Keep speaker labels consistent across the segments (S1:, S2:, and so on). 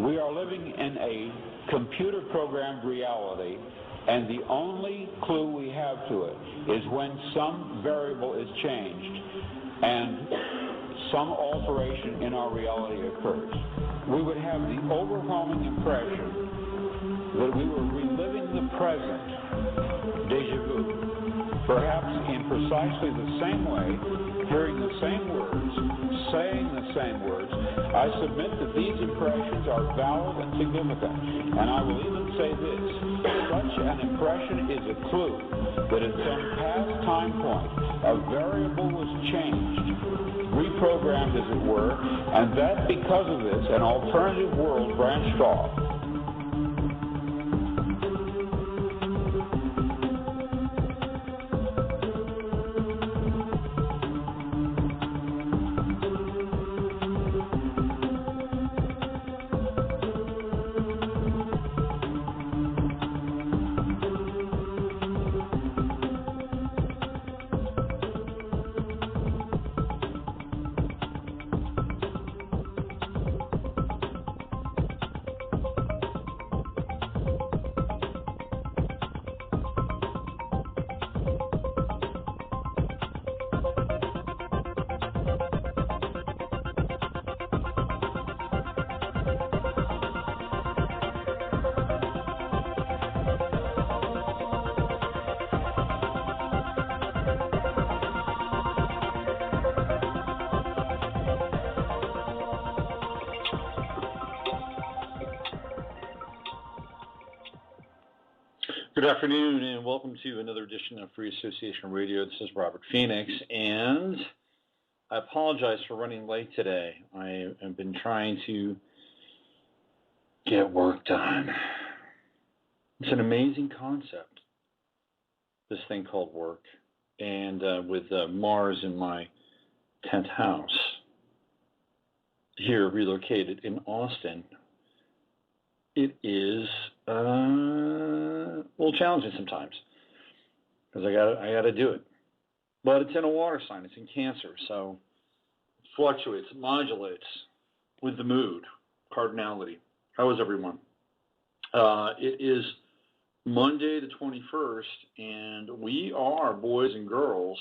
S1: We are living in a computer-programmed reality, and the only clue we have to it is when some variable is changed and some alteration in our reality occurs. We would have the overwhelming impression that we were reliving the present, déjà vu, perhaps in precisely the same way, hearing the same words, saying the same words. I submit that these impressions are valid and significant, and I will even say this: such an impression is a clue that at some past time point a variable was changed, reprogrammed as it were, and that because of this an alternative world branched off.
S2: Good afternoon, and welcome to another edition of Free Association Radio. This is Robert Phoenix, and I apologize for running late today. I have been trying to get work done. It's an amazing concept, this thing called work, and with Mars in my 10th house here relocated in Austin, it is a little challenging sometimes because I got to do it. But it's in a water sign. It's in Cancer, so it fluctuates, it modulates with the mood, cardinality. How is everyone? It is Monday the 21st, and we are, boys and girls,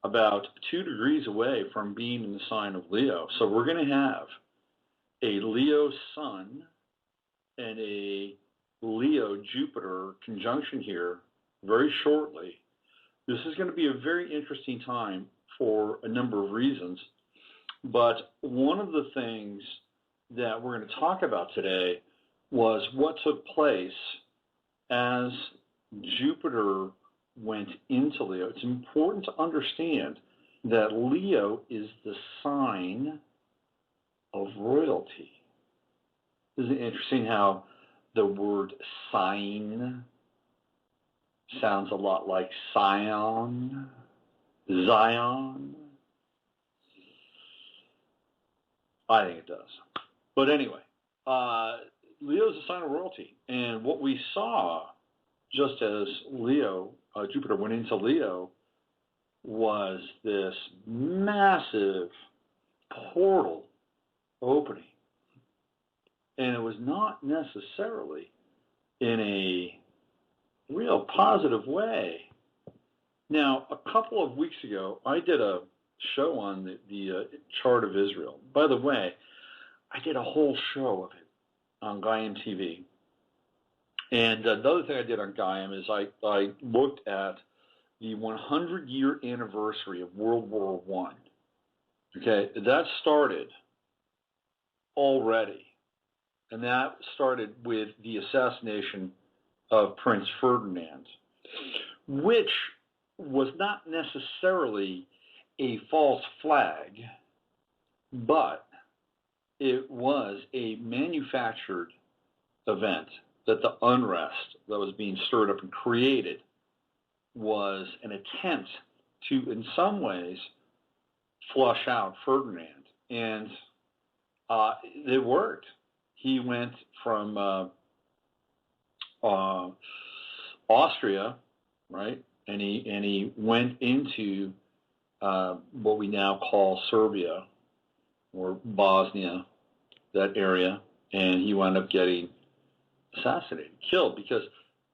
S2: about 2 degrees away from being in the sign of Leo. So we're going to have a Leo sun and a Leo Jupiter conjunction here very shortly. This is going to be a very interesting time for a number of reasons, but one of the things that we're going to talk about today was what took place as Jupiter went into Leo. It's important to understand that Leo is the sign of royalty. Isn't it interesting how the word sign sounds a lot like Zion? I think it does. But anyway, Leo is a sign of royalty. And what we saw just as Jupiter went into Leo was this massive portal opening. And it was not necessarily in a real positive way. Now, a couple of weeks ago, I did a show on the chart of Israel. By the way, I did a whole show of it on Gaiam TV. And the other thing I did on Gaiam is I looked at the 100-year anniversary of World War I. Okay, that started already. And that started with the assassination of Prince Ferdinand, which was not necessarily a false flag, but it was a manufactured event, that the unrest that was being stirred up and created was an attempt to, in some ways, flush out Ferdinand. And it worked. He went from Austria, right, and he went into what we now call Serbia or Bosnia, that area, and he wound up getting assassinated, killed, because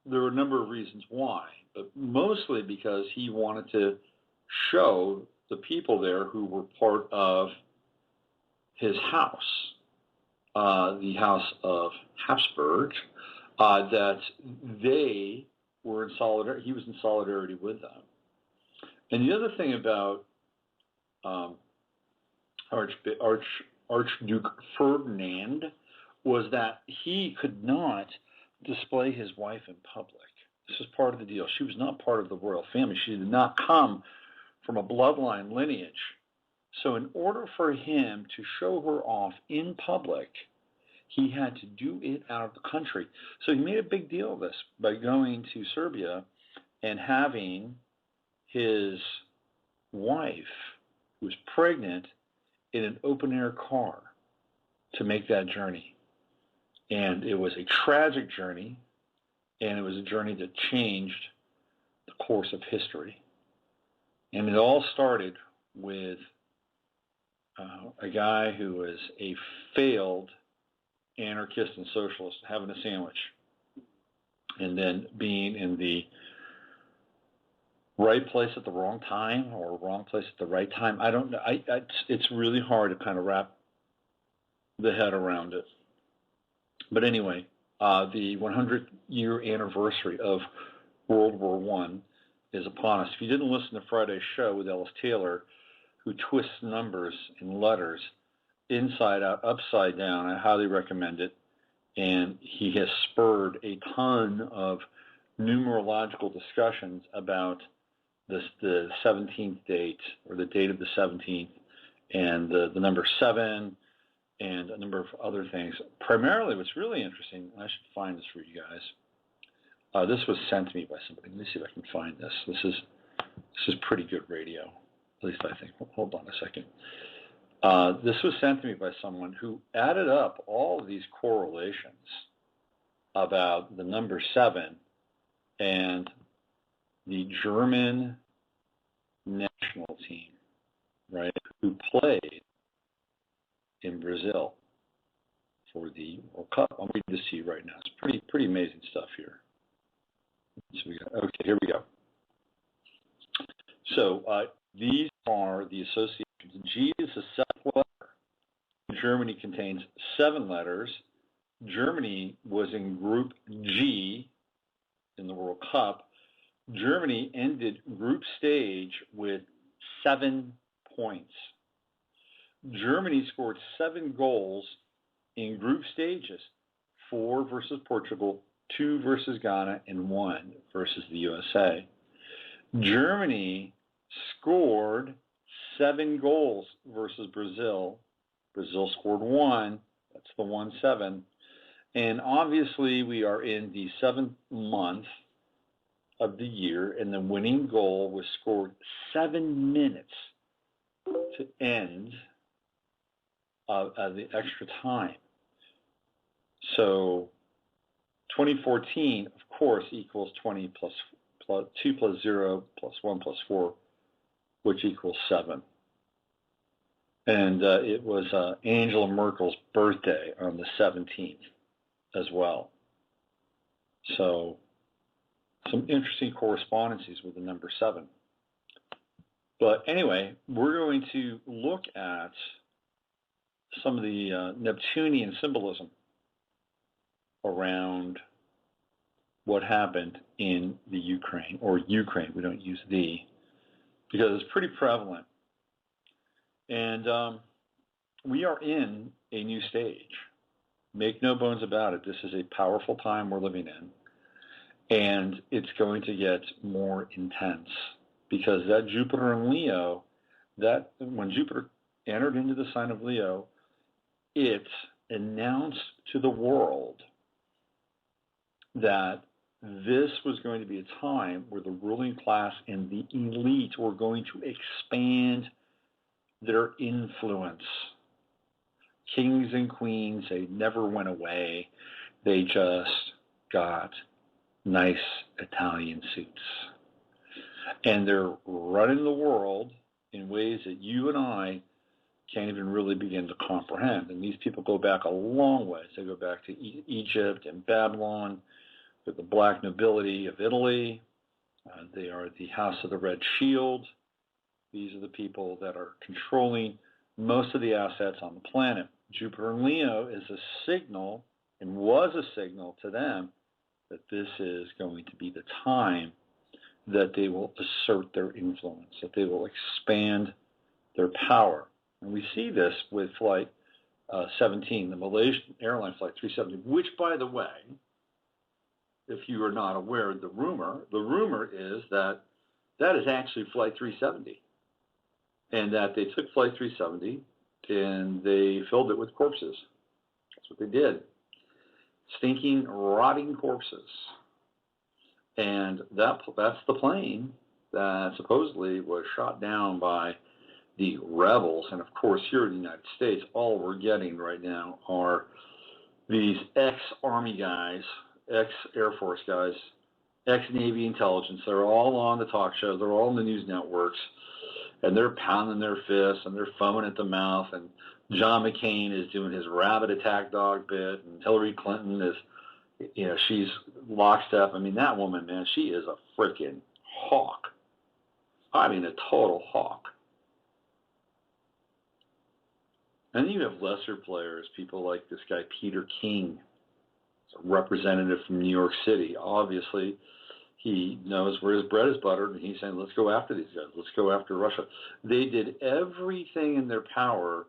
S2: there were a number of reasons why, but mostly because he wanted to show the people there who were part of his house, the House of Habsburg, that they were in solidarity. He was in solidarity with them. And the other thing about Archduke Ferdinand was that he could not display his wife in public. This was part of the deal. She was not part of the royal family. She did not come from a bloodline lineage. So in order for him to show her off in public, he had to do it out of the country. So he made a big deal of this by going to Serbia and having his wife, who was pregnant, in an open-air car to make that journey. And it was a tragic journey, and it was a journey that changed the course of history. And it all started with a guy who was a failed anarchist and socialist having a sandwich, and then being in the right place at the wrong time, or wrong place at the right time. I don't know. It's really hard to kind of wrap the head around it. But anyway, the 100-year anniversary of World War I is upon us. If you didn't listen to Friday's show with Ellis Taylor, who twists numbers and letters inside out, upside down, I highly recommend it. And he has spurred a ton of numerological discussions about the 17th date, or the date of the 17th, and the number 7, and a number of other things. Primarily, what's really interesting, and I should find this for you guys. This was sent to me by somebody. Let me see if I can find this. This is pretty good radio, at least I think. Hold on a second. This was sent to me by someone who added up all of these correlations about the number 7 and the German national team, right, who played in Brazil for the World Cup. I'll read this to you right now. It's pretty amazing stuff here. So here we go. So these are the associations. G is the 7th letter. Germany contains 7 letters. Germany was in Group G in the World Cup. Germany ended group stage with 7 points. Germany scored 7 goals in group stages, 4 versus Portugal, 2 versus Ghana, and 1 versus the USA. Germany scored 7 goals versus Brazil. Brazil scored 1. That's the 1-7. And obviously we are in the 7th month of the year, and the winning goal was scored 7 minutes to end the extra time. So 2014, of course, equals 20 plus 2 plus 0 plus 1 plus 4, which equals 7. And it was Angela Merkel's birthday on the 17th as well. So some interesting correspondences with the number 7. But anyway, we're going to look at some of the Neptunian symbolism around what happened in the Ukraine, or Ukraine. We don't use the, because it's pretty prevalent. And we are in a new stage. Make no bones about it. This is a powerful time we're living in. And it's going to get more intense, because that Jupiter in Leo, that when Jupiter entered into the sign of Leo, it announced to the world that this was going to be a time where the ruling class and the elite were going to expand their influence. Kings and queens, they never went away. They just got nice Italian suits. And they're running the world in ways that you and I can't even really begin to comprehend. And these people go back a long ways. They go back to Egypt and Babylon, with the black nobility of Italy. They are the House of the Red Shield. These are the people that are controlling most of the assets on the planet. Jupiter and Leo is a signal, and was a signal to them, that this is going to be the time that they will assert their influence, that they will expand their power. And we see this with Flight 17, the Malaysian airline Flight 370, which, by the way, if you are not aware of the rumor is that that is actually Flight 370, and that they took Flight 370 and they filled it with corpses. That's what they did. Stinking, rotting corpses. And that's the plane that supposedly was shot down by the rebels. And of course, here in the United States, all we're getting right now are these ex-Army guys, ex-Air Force guys, ex-Navy intelligence. They're all on the talk shows. They're all on the news networks. And they're pounding their fists and they're foaming at the mouth. And John McCain is doing his rabbit attack dog bit. And Hillary Clinton is, she's lockstep. I mean, that woman, man, she is a freaking hawk. I mean, a total hawk. And you have lesser players, people like this guy, Peter King, a representative from New York City. Obviously, he knows where his bread is buttered, and he's saying, let's go after these guys. Let's go after Russia. They did everything in their power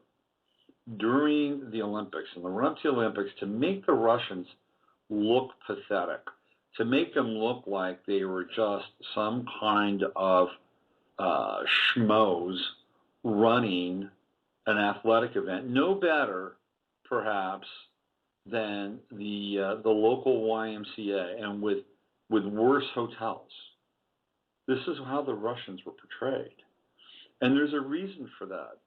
S2: during the Olympics and the run-up to the Olympics to make the Russians look pathetic, to make them look like they were just some kind of schmoes running an athletic event, no better, perhaps, than the local YMCA, and with worse hotels. This is how the Russians were portrayed. And there's a reason for that.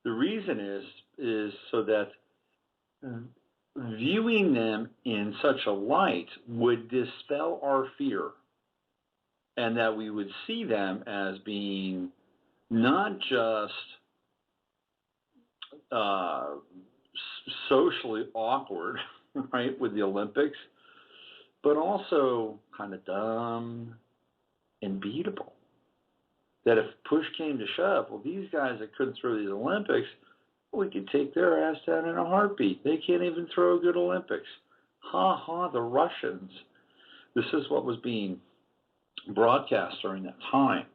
S2: The reason is so that viewing them in such a light would dispel our fear, and that we would see them as being not just socially awkward, right, with the Olympics, but also kind of dumb and beatable. That if push came to shove, well, these guys that couldn't throw these Olympics, we could take their ass down in a heartbeat. They can't even throw a good Olympics. Ha ha, the Russians. This is what was being broadcast during that time.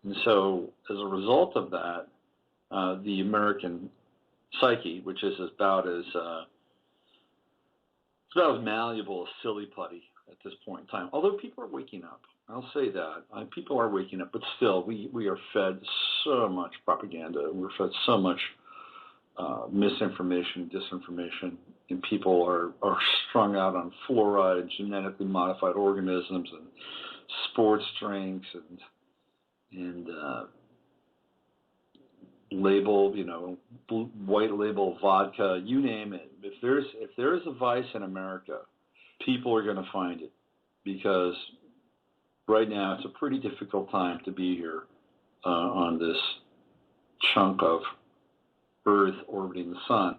S2: And so as a result of that, the American psyche, which is about as malleable as silly putty at this point in time. Although people are waking up. I'll say that. People are waking up, but still, we are fed so much propaganda. We're fed so much misinformation, disinformation, and people are strung out on fluoride and genetically modified organisms and sports drinks and label, white label vodka, you name it. If there's a vice in America, people are going to find it, because right now it's a pretty difficult time to be here on this chunk of Earth orbiting the sun.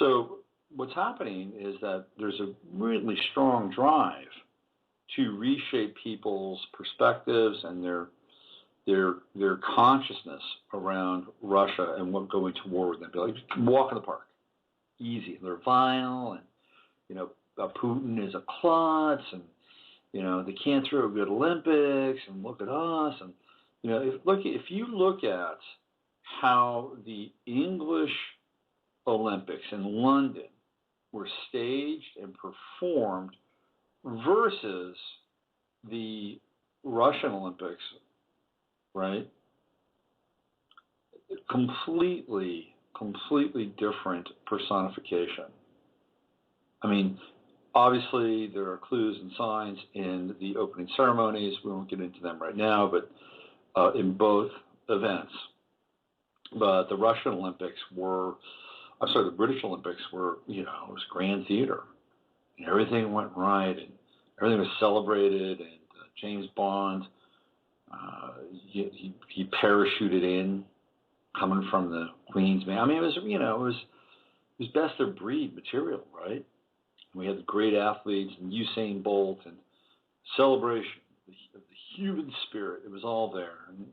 S2: So what's happening is that there's a really strong drive to reshape people's perspectives and their consciousness around Russia and what going to war with them. Be like, walk in the park, easy. They're vile, and Putin is a klutz, and they can't throw a good Olympics, and look at us, and if you look at how the English Olympics in London were staged and performed versus the Russian Olympics, right? Completely different personification. I mean, obviously there are clues and signs in the opening ceremonies. We won't get into them right now, but in both events. But the Russian Olympics the British Olympics were, it was grand theater. And everything went right, and everything was celebrated, and James Bond, he parachuted in coming from the Queens, man. I mean, it was, it was best of breed material, right? We had the great athletes and Usain Bolt and celebration of the human spirit. It was all there. And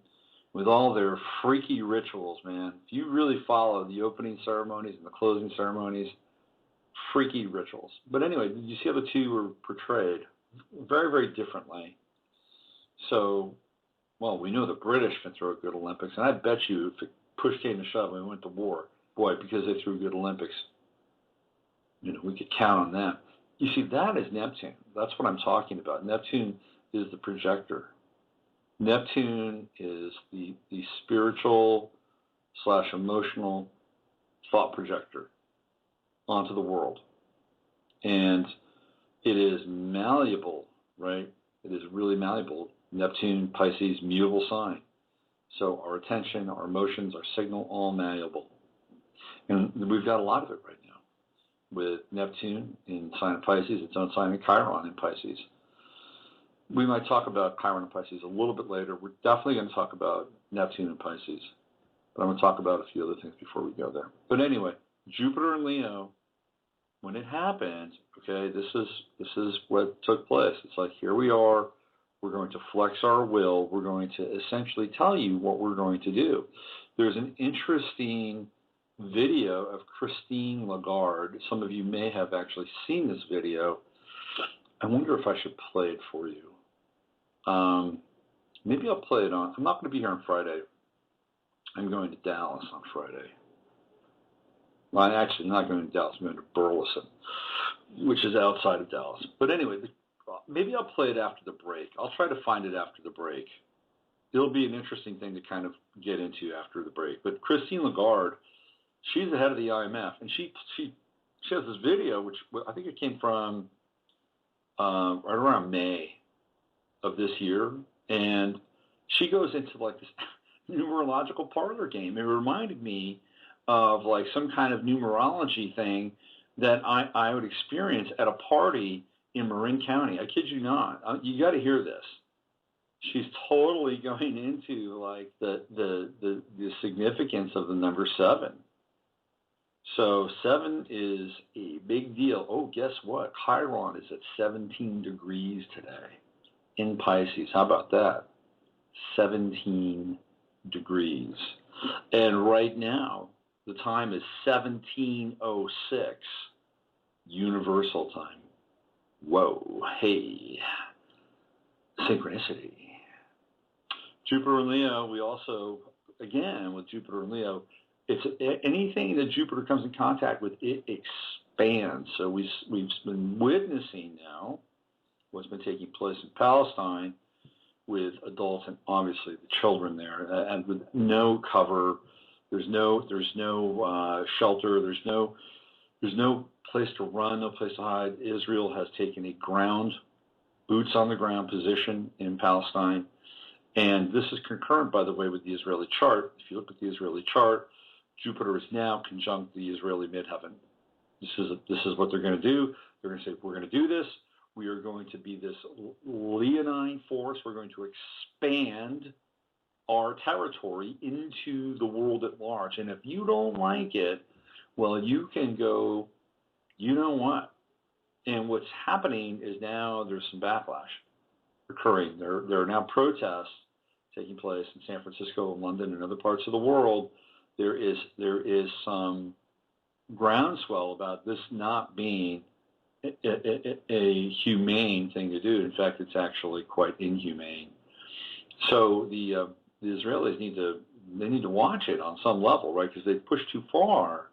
S2: with all their freaky rituals, man. If you really follow the opening ceremonies and the closing ceremonies, freaky rituals. But anyway, you see how the two were portrayed very, very differently. So, well, we know the British can throw a good Olympics, and I bet you if push came to shove and we went to war, boy, because they threw good Olympics, we could count on them. You see, that is Neptune. That's what I'm talking about. Neptune is the projector. Neptune is the spiritual / emotional thought projector onto the world. And it is malleable, right? It is really malleable. Neptune, Pisces, mutable sign. So our attention, our emotions, our signal, all malleable. And we've got a lot of it right now. With Neptune in sign of Pisces, its own sign of Chiron in Pisces. We might talk about Chiron and Pisces a little bit later. We're definitely going to talk about Neptune and Pisces. But I'm going to talk about a few other things before we go there. But anyway, Jupiter and Leo, when it happened, okay, this is what took place. It's like, here we are. We're going to flex our will. We're going to essentially tell you what we're going to do. There's an interesting video of Christine Lagarde. Some of you may have actually seen this video. I wonder if I should play it for you. Maybe I'll play it on. I'm not going to be here on Friday. I'm going to Dallas on Friday. Well, I'm actually not going to Dallas. I'm going to Burleson, which is outside of Dallas. But anyway, maybe I'll play it after the break. I'll try to find it after the break. It'll be an interesting thing to kind of get into after the break. But Christine Lagarde, she's the head of the IMF, and she has this video, which I think it came from right around May of this year, and she goes into like this numerological parlor game. It reminded me of like some kind of numerology thing that I would experience at a party in Marin County. I kid you not. You got to hear this. She's totally going into like the significance of the number 7. So 7 is a big deal. Oh, guess what? Chiron is at 17 degrees today in Pisces. How about that? 17 degrees. And right now, the time is 17:06 universal time. Whoa, hey, synchronicity. Jupiter and Leo, we also, again, with Jupiter and Leo, it's anything that Jupiter comes in contact with, it expands. So we've been witnessing now what's been taking place in Palestine with adults and obviously the children there, and with no cover. There's no shelter. There's no place to run, no place to hide. Israel has taken a boots on the ground position in Palestine, and this is concurrent, by the way, with the Israeli chart. If you look at the Israeli chart, Jupiter is now conjunct the Israeli midheaven. This is what they're going to do. They're going to say, we're going to do this. We are going to be this leonine force. We're going to expand our territory into the world at large. And if you don't like it, well, you can go, you know what? And what's happening is now there's some backlash occurring. There are now protests taking place in San Francisco and London and other parts of the world. There is some groundswell about this not being a humane thing to do. In fact, it's actually quite inhumane. So the Israelis need to watch it on some level, right? Because they push too far,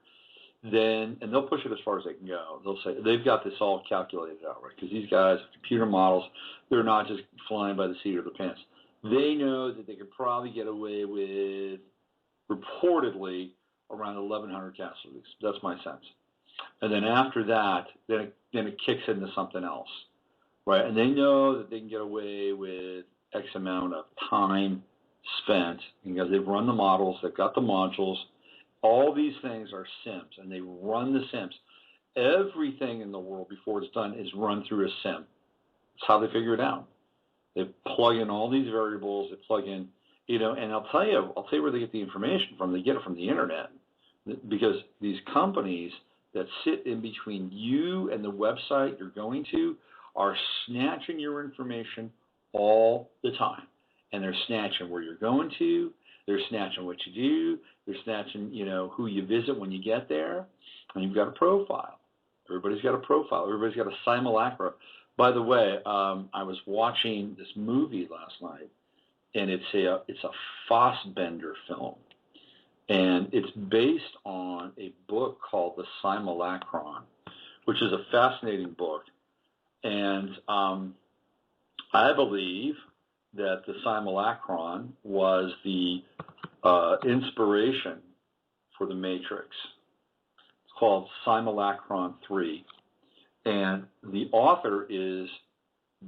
S2: and they'll push it as far as they can go. They'll say they've got this all calculated out, right? Because these guys, computer models, they're not just flying by the seat of their pants. They know that they could probably get away with reportedly around 1,100 casualties. That's my sense. And then after that, then it kicks into something else, right? And they know that they can get away with X amount of time spent because they've run the models, they've got the modules. All these things are sims, and they run the sims. Everything in the world before it's done is run through a sim. That's how they figure it out. They plug in all these variables. They plug in And I'll tell you where they get the information from. They get it from the internet, because these companies that sit in between you and the website you're going to are snatching your information all the time. And they're snatching where you're going to, they're snatching what you do, they're snatching, who you visit when you get there, and you've got a profile. Everybody's got a profile. Everybody's got a simulacra. By the way, I was watching this movie last night, and it's a Fassbender film. And it's based on a book called The Simulacron, which is a fascinating book. And I believe that the Simulacron was the inspiration for the Matrix. It's called Simulacron 3. And the author is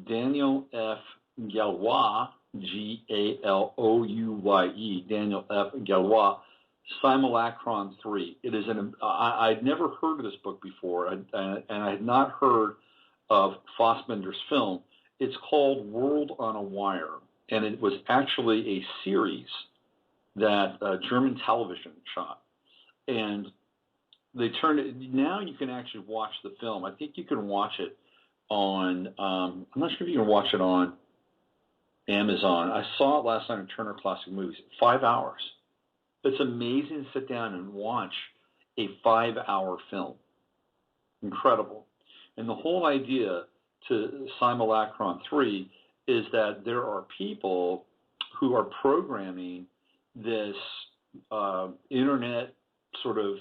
S2: Daniel F. Galois, Galouye, Daniel F. Galois, Simulacron 3. It is I'd never heard of this book before, and I had not heard of Fassbender's film. It's called World on a Wire, and it was actually a series that German television shot. And they turned it, now you can actually watch the film. I think you can watch it on, I'm not sure if you can watch it on Amazon. I saw it last night in Turner Classic Movies. 5 hours. It's amazing to sit down and watch a 5-hour film. Incredible. And the whole idea to Simulacron 3 is that there are people who are programming this internet sort of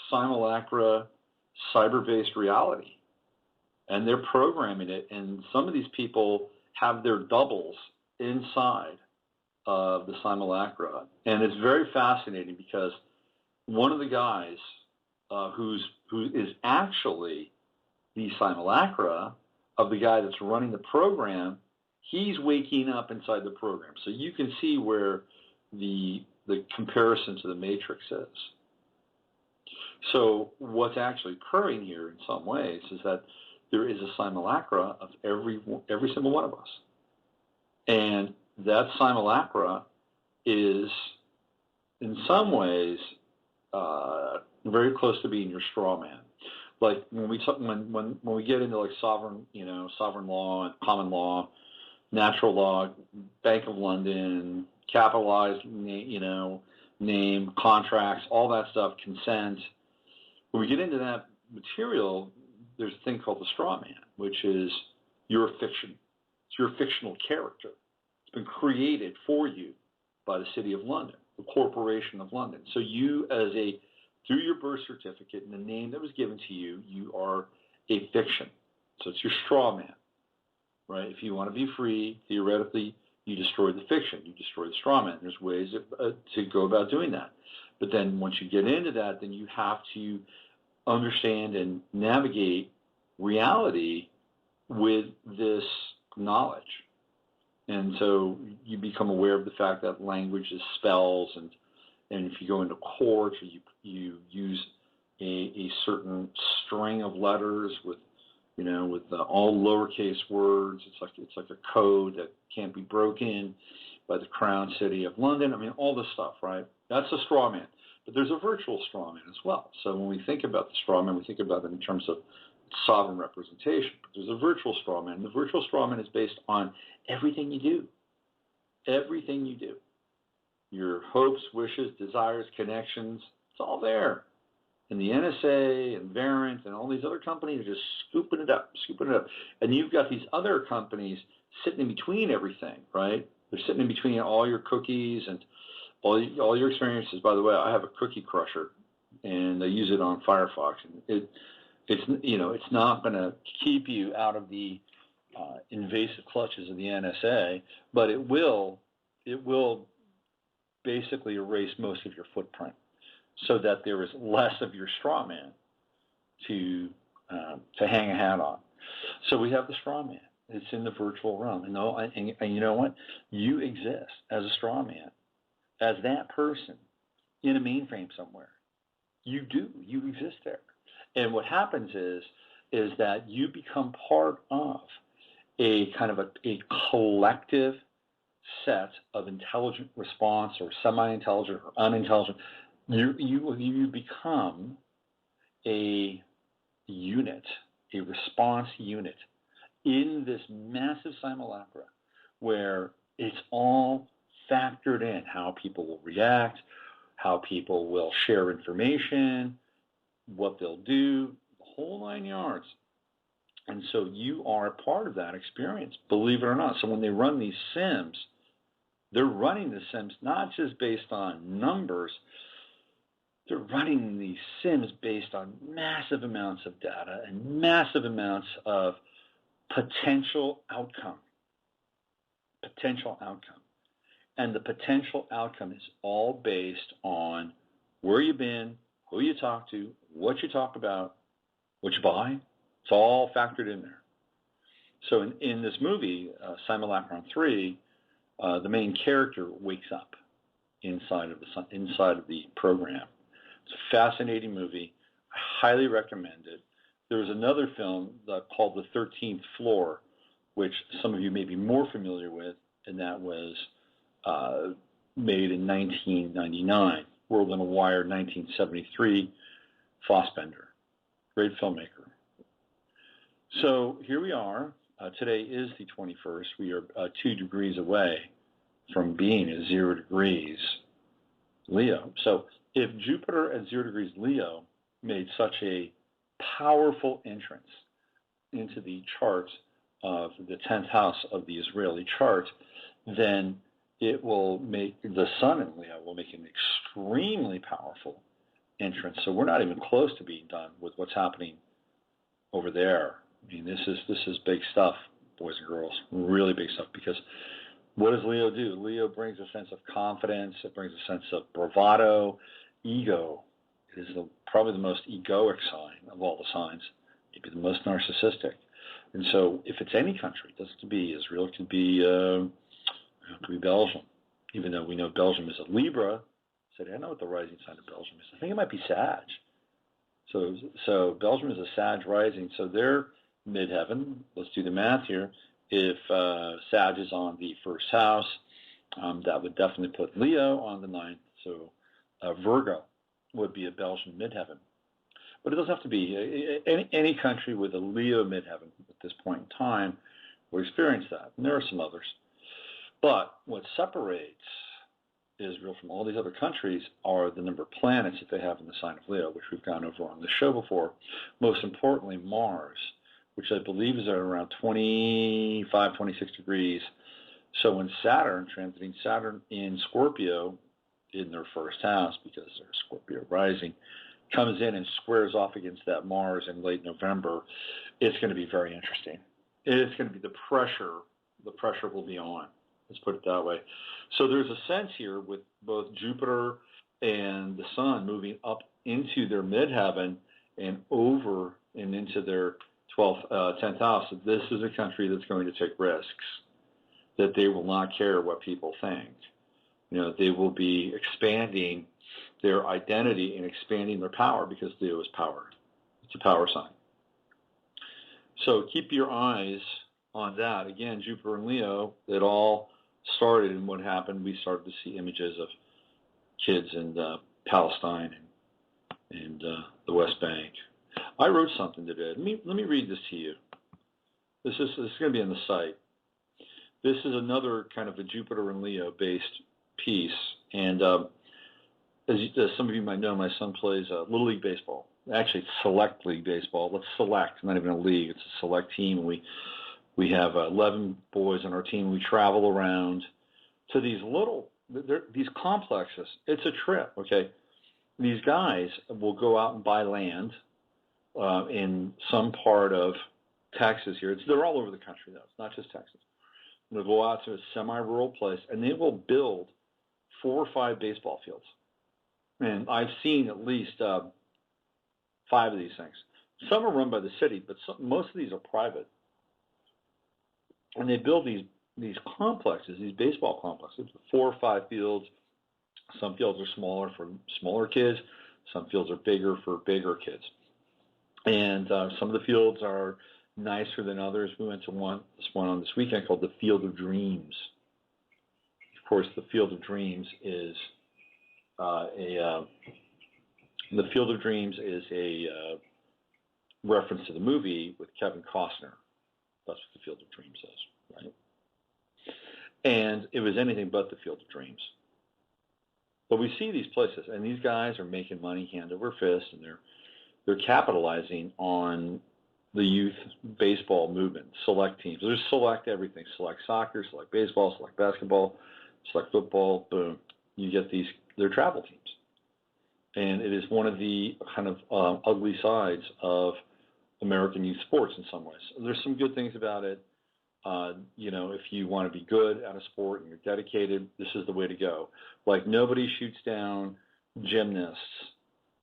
S2: simulacra cyber-based reality. And they're programming it, and some of these people have their doubles inside of the simulacra. And it's very fascinating because one of the guys who is actually the simulacra of the guy that's running the program, he's waking up inside the program. So you can see where the comparison to the Matrix is. So what's actually occurring here in some ways is that there is a simulacra of every single one of us. And that simulacra is, in some ways, very close to being your straw man. Like when we get into like sovereign law and common law, natural law, Bank of London, capitalized, name, contracts, all that stuff, consent. When we get into that material, there's a thing called the straw man, which is your fiction. It's your fictional character. It's been created for you by the City of London, the Corporation of London. So you, through your birth certificate and the name that was given to you, you are a fiction. So it's your straw man, right? If you want to be free, theoretically, you destroy the fiction. You destroy the straw man. There's ways to go about doing that. But then once you get into that, then you have to understand and navigate reality with this knowledge. And so you become aware of the fact that language is spells, and if you go into court, or you use a certain string of letters with all lowercase words. It's like a code that can't be broken by the Crown City of London. I mean, all this stuff, right? That's a straw man. But there's a virtual straw man as well. So when we think about the straw man, we think about it in terms of sovereign representation. But there's a virtual straw man. The virtual straw man is based on everything you do. Everything you do. Your hopes, wishes, desires, connections, it's all there. And the NSA and Verint and all these other companies are just scooping it up. And you've got these other companies sitting in between everything, right? They're sitting in between all your cookies and all your experiences. By the way, I have a cookie crusher, and I use it on Firefox. And it's not going to keep you out of the invasive clutches of the NSA, but it will basically erase most of your footprint, so that there is less of your straw man to hang a hat on. So we have the straw man. It's in the virtual realm. And you know what? You exist as a straw man, as that person in a mainframe somewhere. You do. You exist there. And what happens is that you become part of a kind of a collective set of intelligent response or semi-intelligent or unintelligent. You become a unit, a response unit in this massive simulacra where it's all factored in, how people will react, how people will share information, what they'll do, the whole 9 yards. And so you are a part of that experience, believe it or not. So when they run these sims, they're running the sims not just based on numbers, they're running these sims based on massive amounts of data and massive amounts of potential outcome. Potential outcome. And the potential outcome is all based on where you've been, who you talk to, what you talk about, what you buy. It's all factored in there. So in this movie, Simulacron 3, the main character wakes up inside of the program. It's a fascinating movie. I highly recommend it. There was another film called The 13th Floor, which some of you may be more familiar with, and that was made in 1999. World on a Wire, 1973, Fassbender. Great filmmaker. So here we are. Today is the 21st. We are 2 degrees away from being at 0 degrees Leo. So if Jupiter at 0 degrees Leo made such a powerful entrance into the chart of the 10th house of the Israeli chart, then it will make the sun in Leo will make an extremely powerful entrance. So we're not even close to being done with what's happening over there. I mean, this is big stuff, boys and girls, really big stuff, because what does Leo do? Leo brings a sense of confidence. It brings a sense of bravado, ego. It is probably the most egoic sign of all the signs, maybe the most narcissistic. And so if it's any country, it doesn't have to be Israel, it could be Belgium, even though we know Belgium is a Libra. I said, I know what the rising sign of Belgium is. I think it might be Sag. So Belgium is a Sag rising, so they're midheaven. Let's do the math here. If Sag is on the first house, that would definitely put Leo on the 9th. So Virgo would be a Belgian midheaven. But it doesn't have to be. Any country with a Leo midheaven at this point in time will experience that. And there are some others. But what separates Israel from all these other countries are the number of planets that they have in the sign of Leo, which we've gone over on the show before. Most importantly, Mars, which I believe is at around 25, 26 degrees. So when Saturn, transiting Saturn in Scorpio in their first house, because they're Scorpio rising, comes in and squares off against that Mars in late November, it's going to be very interesting. It's going to be the pressure will be on. Let's put it that way. So there's a sense here with both Jupiter and the Sun moving up into their midheaven and over and into their 10th house, that this is a country that's going to take risks, that they will not care what people think. They will be expanding their identity and expanding their power, because Leo is power. It's a power sign. So keep your eyes on that. Again, Jupiter and Leo, it all started, and what happened, we started to see images of kids in Palestine and the West Bank. I wrote something today. Let me read this to you. This is going to be on the site. This is another kind of a Jupiter and Leo based piece, and as some of you might know, my son plays Little League Baseball. Actually, it's Select League Baseball. Let's select, not even a league. It's a select team. And we have 11 boys on our team. We travel around to these complexes. It's a trip, okay? These guys will go out and buy land in some part of Texas here. They're all over the country, though. It's not just Texas. They'll go out to a semi-rural place, and they will build 4 or 5 baseball fields. And I've seen at least 5 of these things. Some are run by the city, but most of these are private. And they build these complexes, these baseball complexes, 4 or 5 fields. Some fields are smaller for smaller kids. Some fields are bigger for bigger kids. And some of the fields are nicer than others. We went to this one on this weekend called the Field of Dreams. course, the Field of Dreams is a reference to the movie with Kevin Costner. That's what the Field of Dreams is, right? And it was anything but the Field of Dreams. But we see these places, and these guys are making money hand over fist, and they're capitalizing on the youth baseball movement. Select teams. There's select everything. Select soccer, select baseball, select basketball, select football. Boom. You get these. They're travel teams. And it is one of the kind of ugly sides of American youth sports in some ways. There's some good things about it. If you want to be good at a sport and you're dedicated, this is the way to go. Like, nobody shoots down gymnasts,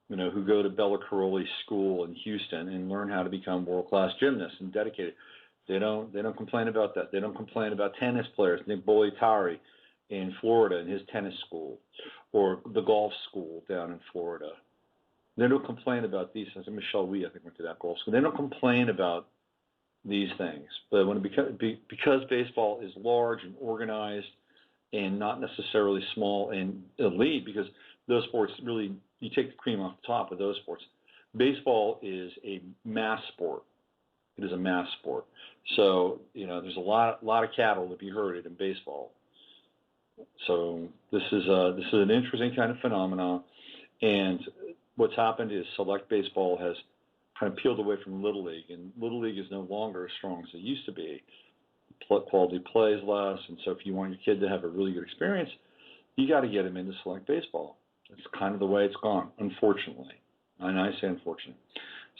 S2: who go to Bella Caroli School in Houston and learn how to become world-class gymnasts and dedicated. They don't complain about that. They don't complain about tennis players, Nick Bollettieri in Florida in his tennis school, or the golf school down in Florida. They don't complain about these things. Michelle Wee, I think, went to that golf school. They don't complain about these things. But because baseball is large and organized and not necessarily small and elite, because those sports really, you take the cream off the top of those sports. Baseball is a mass sport. It is a mass sport. So, there's a lot of cattle to be herded in baseball. So this is an interesting kind of phenomenon. And what's happened is select baseball has kind of peeled away from Little League, and Little League is no longer as strong as it used to be. Quality play is less, and so if you want your kid to have a really good experience, you got to get him into select baseball. It's kind of the way it's gone, unfortunately, and I say unfortunately.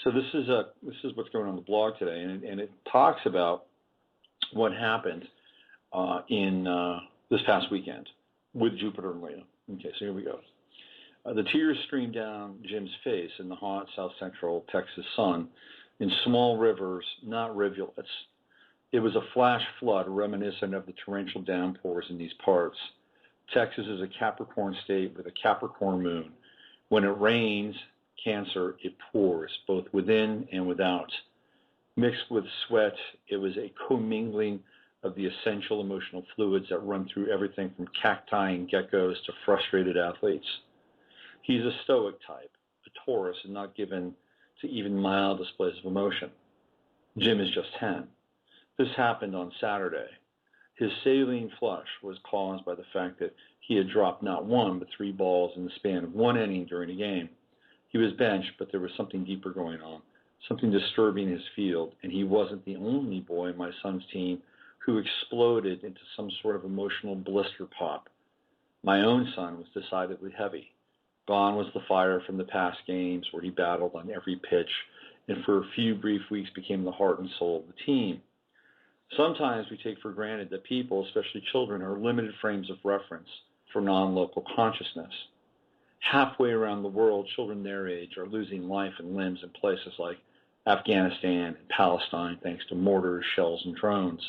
S2: So this is what's going on the blog today, and it talks about what happened in this past weekend with Jupiter and Leo. Okay, so here we go. The tears streamed down Jim's face in the hot south central Texas sun in small rivers, not rivulets. It was a flash flood reminiscent of the torrential downpours in these parts. Texas is a Capricorn state with a Capricorn moon. When it rains, Cancer, it pours, both within and without. Mixed with sweat, it was a commingling of the essential emotional fluids that run through everything from cacti and geckos to frustrated athletes. He's a stoic type, a Taurus, and not given to even mild displays of emotion. Jim is just 10. This happened on Saturday. His saline flush was caused by the fact that he had dropped not one, but 3 balls in the span of 1 inning during a game. He was benched, but there was something deeper going on, something disturbing his field, and he wasn't the only boy in my son's team who exploded into some sort of emotional blister pop. My own son was decidedly heavy. Gone was the fire from the past games where he battled on every pitch and for a few brief weeks became the heart and soul of the team. Sometimes we take for granted that people, especially children, are limited frames of reference for non-local consciousness. Halfway around the world, children their age are losing life and limbs in places like Afghanistan and Palestine thanks to mortars, shells, and drones.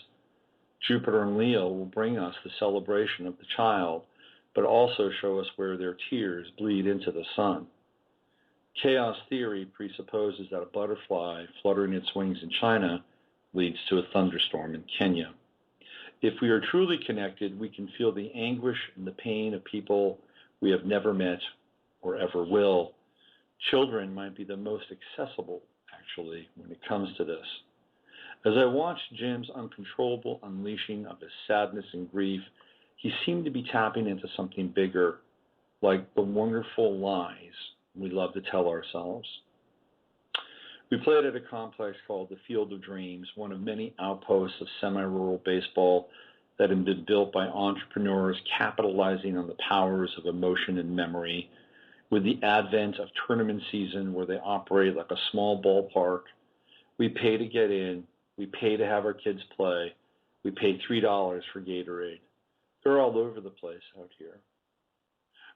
S2: Jupiter and Leo will bring us the celebration of the child, but also show us where their tears bleed into the sun. Chaos theory presupposes that a butterfly fluttering its wings in China leads to a thunderstorm in Kenya. If we are truly connected, we can feel the anguish and the pain of people we have never met or ever will. Children might be the most accessible, actually, when it comes to this. As I watched Jim's uncontrollable unleashing of his sadness and grief, he seemed to be tapping into something bigger, like the wonderful lies we love to tell ourselves. We played at a complex called the Field of Dreams, one of many outposts of semi-rural baseball that had been built by entrepreneurs capitalizing on the powers of emotion and memory. With the advent of tournament season where they operate like a small ballpark, we pay to get in, we pay to have our kids play, we pay $3 for Gatorade. They're all over the place out here.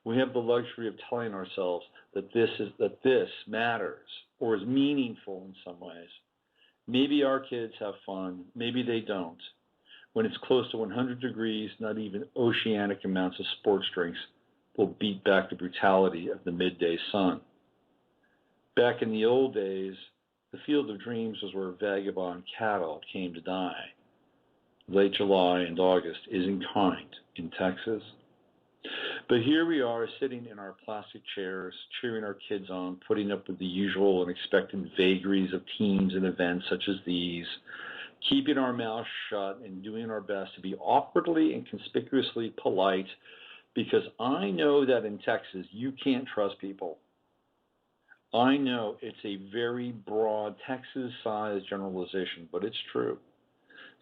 S2: We have the luxury of telling ourselves that this matters or is meaningful in some ways. Maybe our kids have fun, maybe they don't. When it's close to 100 degrees, not even oceanic amounts of sports drinks will beat back the brutality of the midday sun. Back in the old days, the Field of Dreams was where vagabond cattle came to die. Late July and August isn't kind in Texas But here we are sitting in our plastic chairs, cheering our kids on, putting up with the usual and expected vagaries of teams and events such as these, keeping our mouths shut and doing our best to be awkwardly and conspicuously polite, because I know that in Texas you can't trust people. I know it's a very broad Texas-sized generalization, but it's true.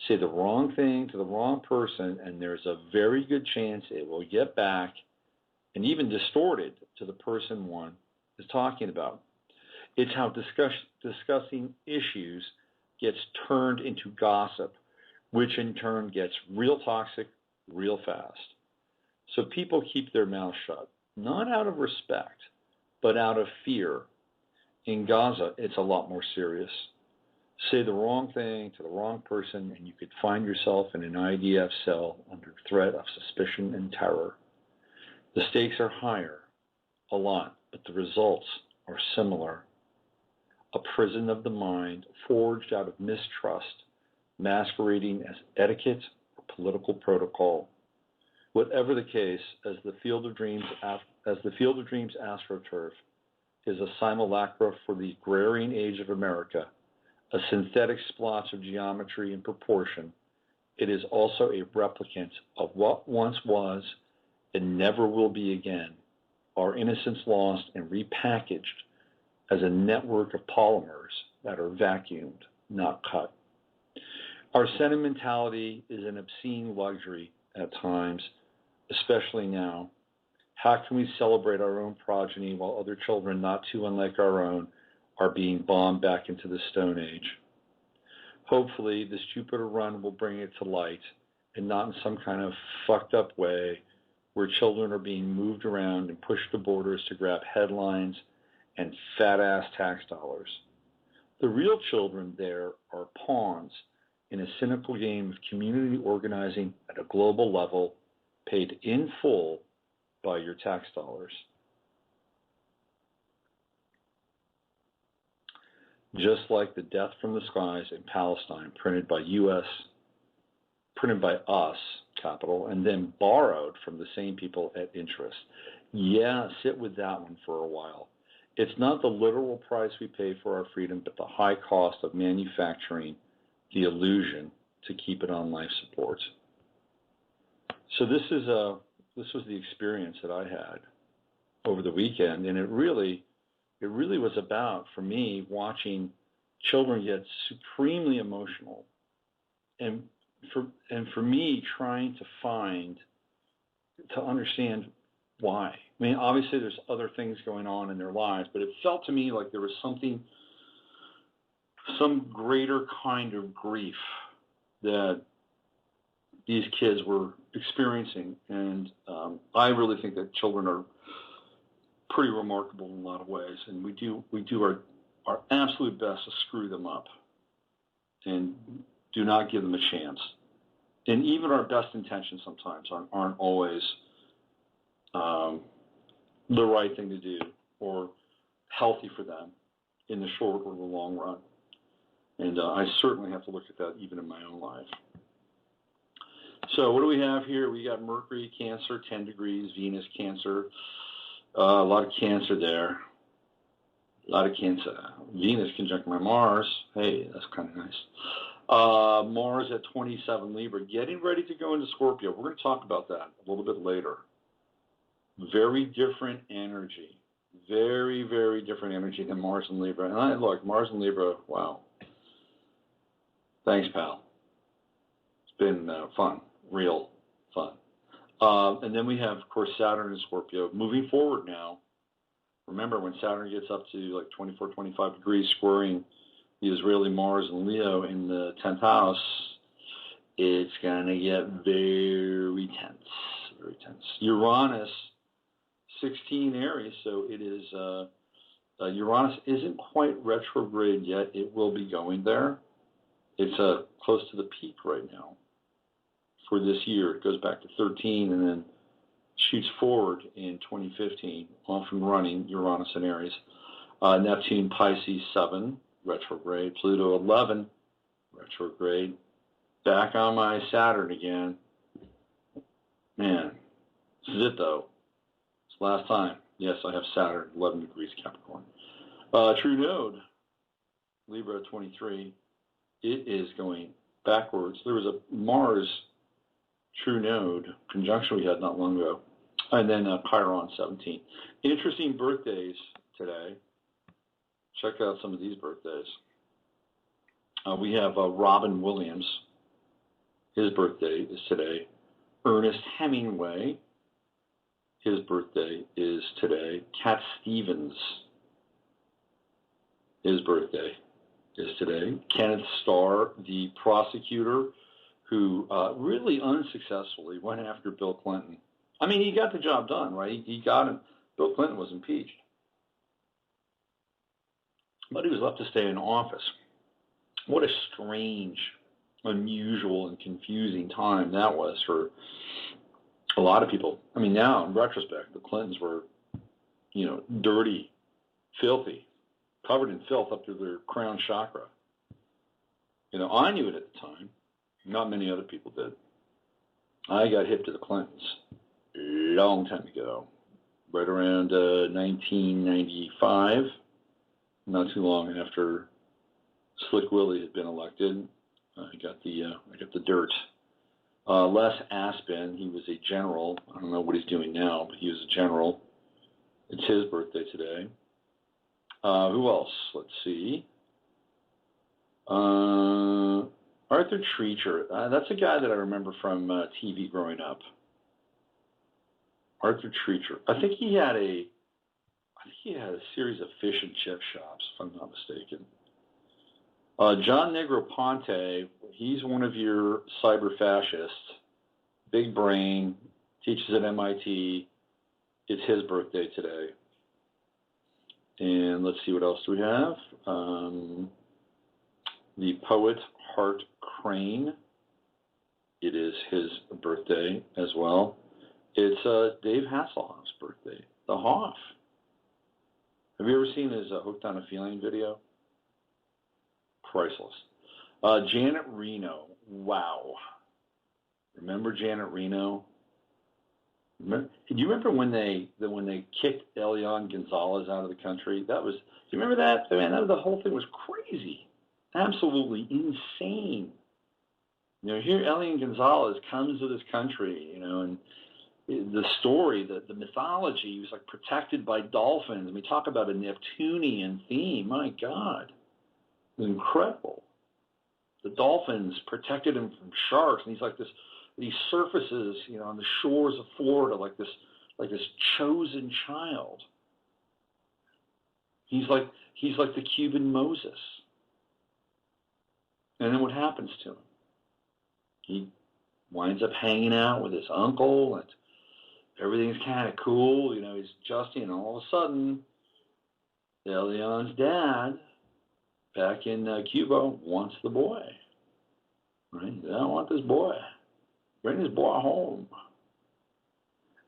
S2: Say the wrong thing to the wrong person, and there's a very good chance it will get back and even distorted to the person one is talking about. It's how discussing issues gets turned into gossip, which in turn gets real toxic real fast. So people keep their mouths shut, not out of respect, but out of fear. In Gaza, it's a lot more serious. Say the wrong thing to the wrong person, and you could find yourself in an IDF cell under threat of suspicion and terror. The stakes are higher, a lot, but the results are similar. A prison of the mind forged out of mistrust, masquerading as etiquette or political protocol. Whatever the case, as the Field of Dreams AstroTurf is a simulacra for the agrarian age of America, a synthetic splotch of geometry and proportion, it is also a replicant of what once was and never will be again, our innocence lost and repackaged as a network of polymers that are vacuumed, not cut. Our sentimentality is an obscene luxury at times, especially now. How can we celebrate our own progeny while other children not too unlike our own are being bombed back into the Stone Age? Hopefully, this Jupiter run will bring it to light, and not in some kind of fucked up way where children are being moved around and pushed to borders to grab headlines and fat-ass tax dollars. The real children there are pawns in a cynical game of community organizing at a global level, paid in full by your tax dollars. Just like the Death from the Skies in Palestine, printed by us, capital, and then borrowed from the same people at interest. Yeah, sit with that one for a while. It's not the literal price we pay for our freedom, but the high cost of manufacturing the illusion to keep it on life support. So this was the experience that I had over the weekend, and it really was about, for me, watching children get supremely emotional, and for me trying to understand why. I mean, obviously there's other things going on in their lives, but it felt to me like there was some greater kind of grief that these kids were experiencing, and I really think that children are pretty remarkable in a lot of ways, and we do our absolute best to screw them up and do not give them a chance. And even our best intentions sometimes aren't always the right thing to do or healthy for them in the short or the long run. And I certainly have to look at that even in my own life. So what do we have here? We got Mercury, Cancer, 10 degrees, Venus, Cancer. A lot of Cancer there. A lot of Cancer. Venus conjunct my Mars. Hey, that's kind of nice. Mars at 27 Libra, getting ready to go into Scorpio. We're going to talk about that a little bit later. Very different energy. Very, very different energy than Mars and Libra. And look, Mars and Libra, wow. Thanks, pal. It's been fun, real fun. And then we have, of course, Saturn and Scorpio. Moving forward now, remember when Saturn gets up to like 24, 25 degrees, squaring the Israeli Mars and Leo in the 10th house, it's going to get very tense, very tense. Uranus, 16 Aries, so it is, Uranus isn't quite retrograde yet. It will be going there. It's close to the peak right now for this year. It goes back to 13 and then shoots forward in 2015, off and running, Uranus and Aries. Neptune, Pisces 7, retrograde. Pluto 11, retrograde. Back on my Saturn again. Man, this is it though. last time. Yes, I have Saturn, 11 degrees Capricorn. True node, Libra 23. It is going backwards. There was a Mars true node conjunction we had not long ago, and then Chiron 17. Interesting birthdays today. Check out some of these birthdays. We have Robin Williams. His birthday is today. Ernest Hemingway. His birthday is today. Cat Stevens. His birthday is today. Kenneth Starr, the prosecutor who really unsuccessfully went after Bill Clinton. I mean, he got the job done, right? He got him. Bill Clinton was impeached. But he was left to stay in office. What a strange, unusual, and confusing time that was for a lot of people. I mean, now, in retrospect, the Clintons were, dirty, filthy, covered in filth up to their crown chakra. I knew it at the time. Not many other people did. I got hip to the Clintons a long time ago, right around 1995, not too long after Slick Willie had been elected. I got the dirt. Les Aspin, he was a general. I don't know what he's doing now, but he was a general. It's his birthday today. Who else? Let's see. Arthur Treacher. That's a guy that I remember from TV growing up. Arthur Treacher. I think he had a series of fish and chip shops, if I'm not mistaken. John Negroponte, he's one of your cyber fascists. Big brain, teaches at MIT. It's his birthday today. And let's see, what else do we have? The poet Hart Crane. It is his birthday as well. It's Dave Hasselhoff's birthday. The Hoff. Have you ever seen his Hooked on a Feeling video? Priceless. Janet Reno. Wow. Remember Janet Reno? Do you remember when they kicked Elian Gonzalez out of the country? Do you remember that? Man, the whole thing was crazy. Absolutely insane. Here Elian Gonzalez comes to this country, and the story, the mythology, he was like protected by dolphins. And we talk about a Neptunian theme. My God. It was incredible. The dolphins protected him from sharks, and he's like this. He surfaces, on the shores of Florida like this chosen child. He's like the Cuban Moses. And then what happens to him? He winds up hanging out with his uncle, and everything's kind of cool. He's adjusting, and all of a sudden, Elian's dad, back in Cuba, wants the boy. Right? I want this boy. Bring this boy home.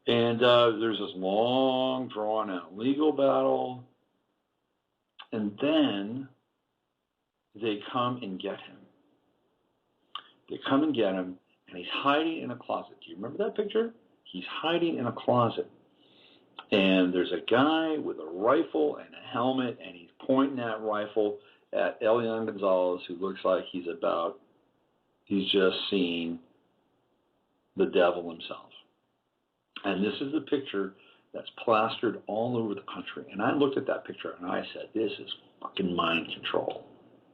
S2: And there's this long, drawn-out legal battle. And then they come and get him. They come and get him, and he's hiding in a closet. Do you remember that picture? He's hiding in a closet. And there's a guy with a rifle and a helmet, and he's pointing that rifle at Elian Gonzalez, who looks like he's just seen the devil himself. And this is the picture that's plastered all over the country. And I looked at that picture and I said, this is fucking mind control.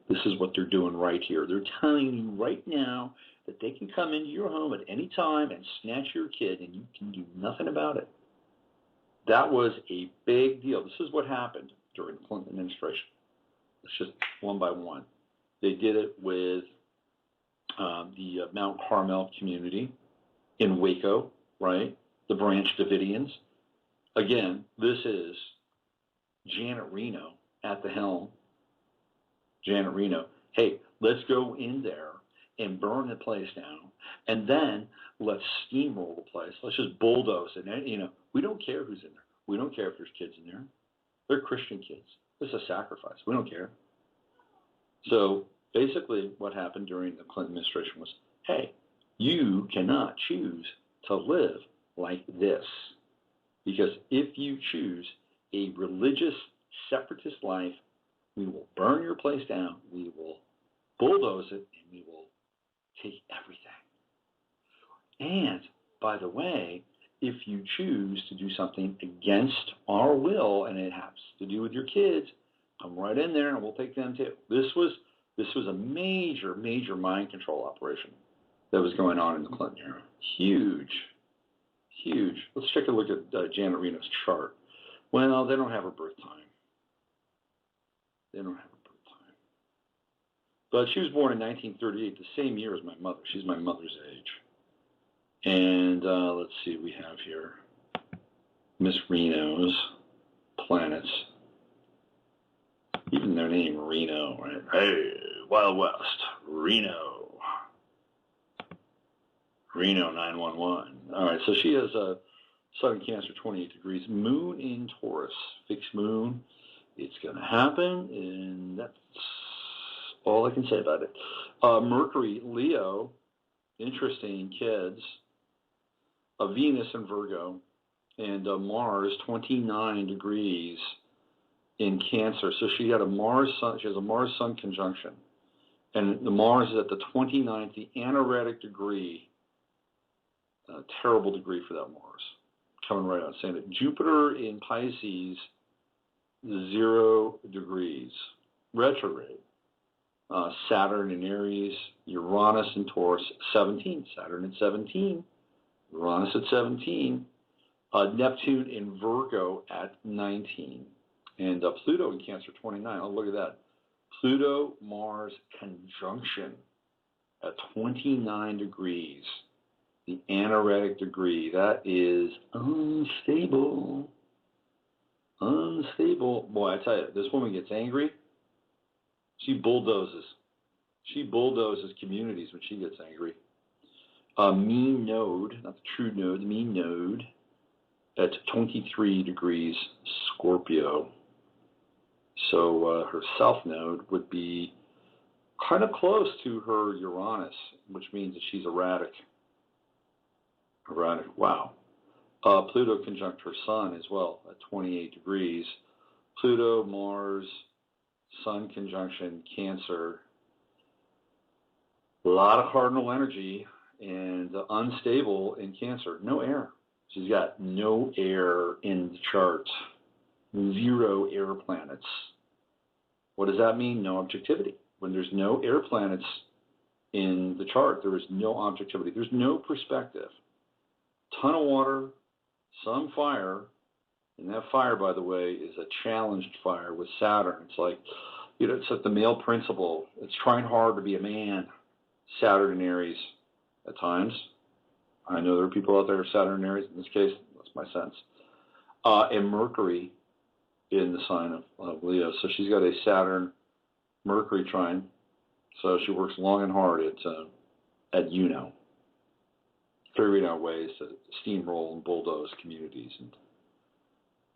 S2: This is what they're doing right here. They're telling you right now that they can come into your home at any time and snatch your kid, and you can do nothing about it. That was a big deal. This is what happened during the Clinton administration. It's just one by one. They did it with the Mount Carmel community in Waco, right? The Branch Davidians. Again, this is Janet Reno at the helm. Janet Reno, hey, let's go in there and burn the place down, and then let's steamroll the place. Let's just bulldoze it. And, we don't care who's in there. We don't care if there's kids in there. They're Christian kids. This is a sacrifice. We don't care. So basically what happened during the Clinton administration was, hey, you cannot choose to live like this. Because if you choose a religious, separatist life, we will burn your place down, we will bulldoze it, and we will take everything. And, by the way, if you choose to do something against our will, and it has to do with your kids, come right in there and we'll take them too. This was a major, major mind control operation that was going on in the Clinton era. Huge, huge. Let's take a look at Janet Reno's chart. Well, they don't have her birth time. They don't have her birth time. But she was born in 1938, the same year as my mother. She's my mother's age. And let's see what we have here. Miss Reno's planets. Even their name, Reno, right? Hey, Wild West, Reno. Reno 911. All right, so she has a Sun in Cancer, 28 degrees. Moon in Taurus, fixed moon. It's going to happen, and that's all I can say about it. Mercury, Leo, interesting kids. Venus in Virgo, and Mars, 29 degrees in Cancer. So she had a Mars-Sun, she has a Mars-Sun conjunction. And the Mars is at the 29th, the anaretic degree. Terrible degree for that Mars. Coming right out saying it. Jupiter in Pisces, 0 degrees. Retrograde. Saturn in Aries, Uranus in Taurus, 17. Saturn at 17. Uranus at 17. Neptune in Virgo at 19. And Pluto in Cancer, 29. Oh, look at that. Pluto-Mars conjunction at 29 degrees. The anaretic degree. That is unstable. Unstable. Boy, I tell you, this woman gets angry. She bulldozes. She bulldozes communities when she gets angry. Mean node, not the true node, the mean node at 23 degrees Scorpio. So her south node would be kind of close to her Uranus, which means that she's erratic. Erratic, wow. Pluto conjunct her Sun as well at 28 degrees. Pluto, Mars, Sun conjunction, Cancer. A lot of cardinal energy and unstable in Cancer. No air. She's got no air in the chart. 0 air planets. What does that mean? No objectivity. When there's no air planets in the chart, there is no objectivity. There's no perspective. Ton of water, some fire, and that fire, by the way, is a challenged fire with Saturn. It's like, it's like the male principle. It's trying hard to be a man. Saturn and Aries at times. I know there are people out there, Saturn and Aries. In this case, that's my sense. And Mercury in the sign of Leo. So she's got a Saturn-Mercury trine. So she works long and hard at figuring out ways to steamroll and bulldoze communities and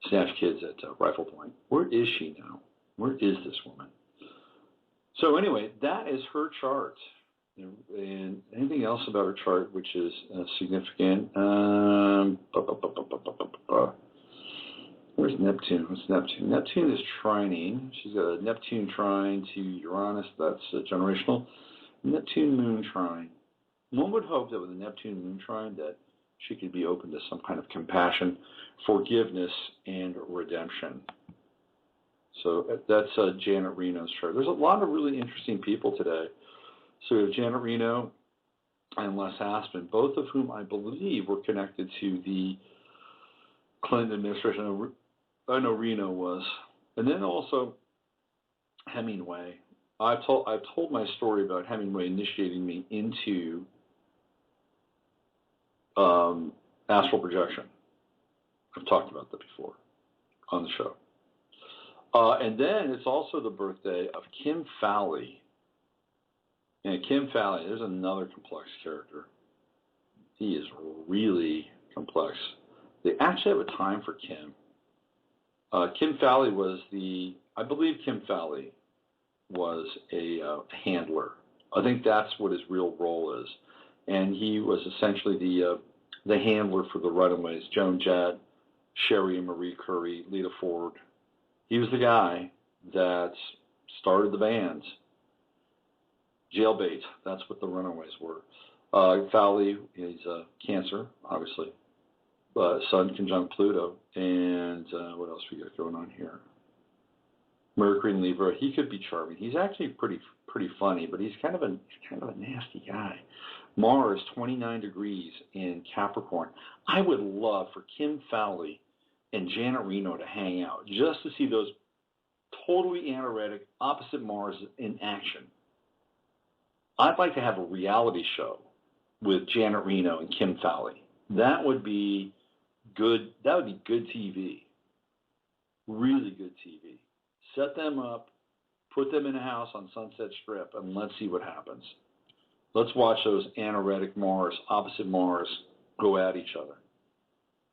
S2: snatch kids at rifle point. Where is she now? Where is this woman? So anyway, that is her chart. And anything else about her chart which is significant? Where's Neptune? What's Neptune? Neptune is trining. She's got a Neptune trine to Uranus. That's generational. Neptune moon trine. One would hope that with a Neptune moon trine that she could be open to some kind of compassion, forgiveness, and redemption. So that's Janet Reno's chart. There's a lot of really interesting people today. So we have Janet Reno and Les Aspin, both of whom I believe were connected to the Clinton administration. I know Reno was. And then also Hemingway. I've told my story about Hemingway initiating me into astral projection. I've talked about that before on the show. And then it's also the birthday of Kim Fowley. And Kim Fowley, there's another complex character. He is really complex. They actually have a time for Kim. Kim Fowley was I believe Kim Fowley was a handler. I think that's what his real role is. And he was essentially the handler for the Runaways, Joan Jett, Sherry and Marie Currie, Lita Ford. He was the guy that started the band. Jailbait, that's what the Runaways were. Fowley is Cancer, obviously. Sun conjunct Pluto. And what else we got going on here? Mercury and Libra. He could be charming. He's actually pretty funny, but he's kind of a nasty guy. Mars, 29 degrees in Capricorn. I would love for Kim Fowley and Janet Reno to hang out, just to see those totally anoretic, opposite Mars in action. I'd like to have a reality show with Janet Reno and Kim Fowley. That would be good. That would be good TV. Really good TV. Set them up, put them in a house on Sunset Strip, and let's see what happens. Let's watch those anoretic Mars, opposite Mars, go at each other.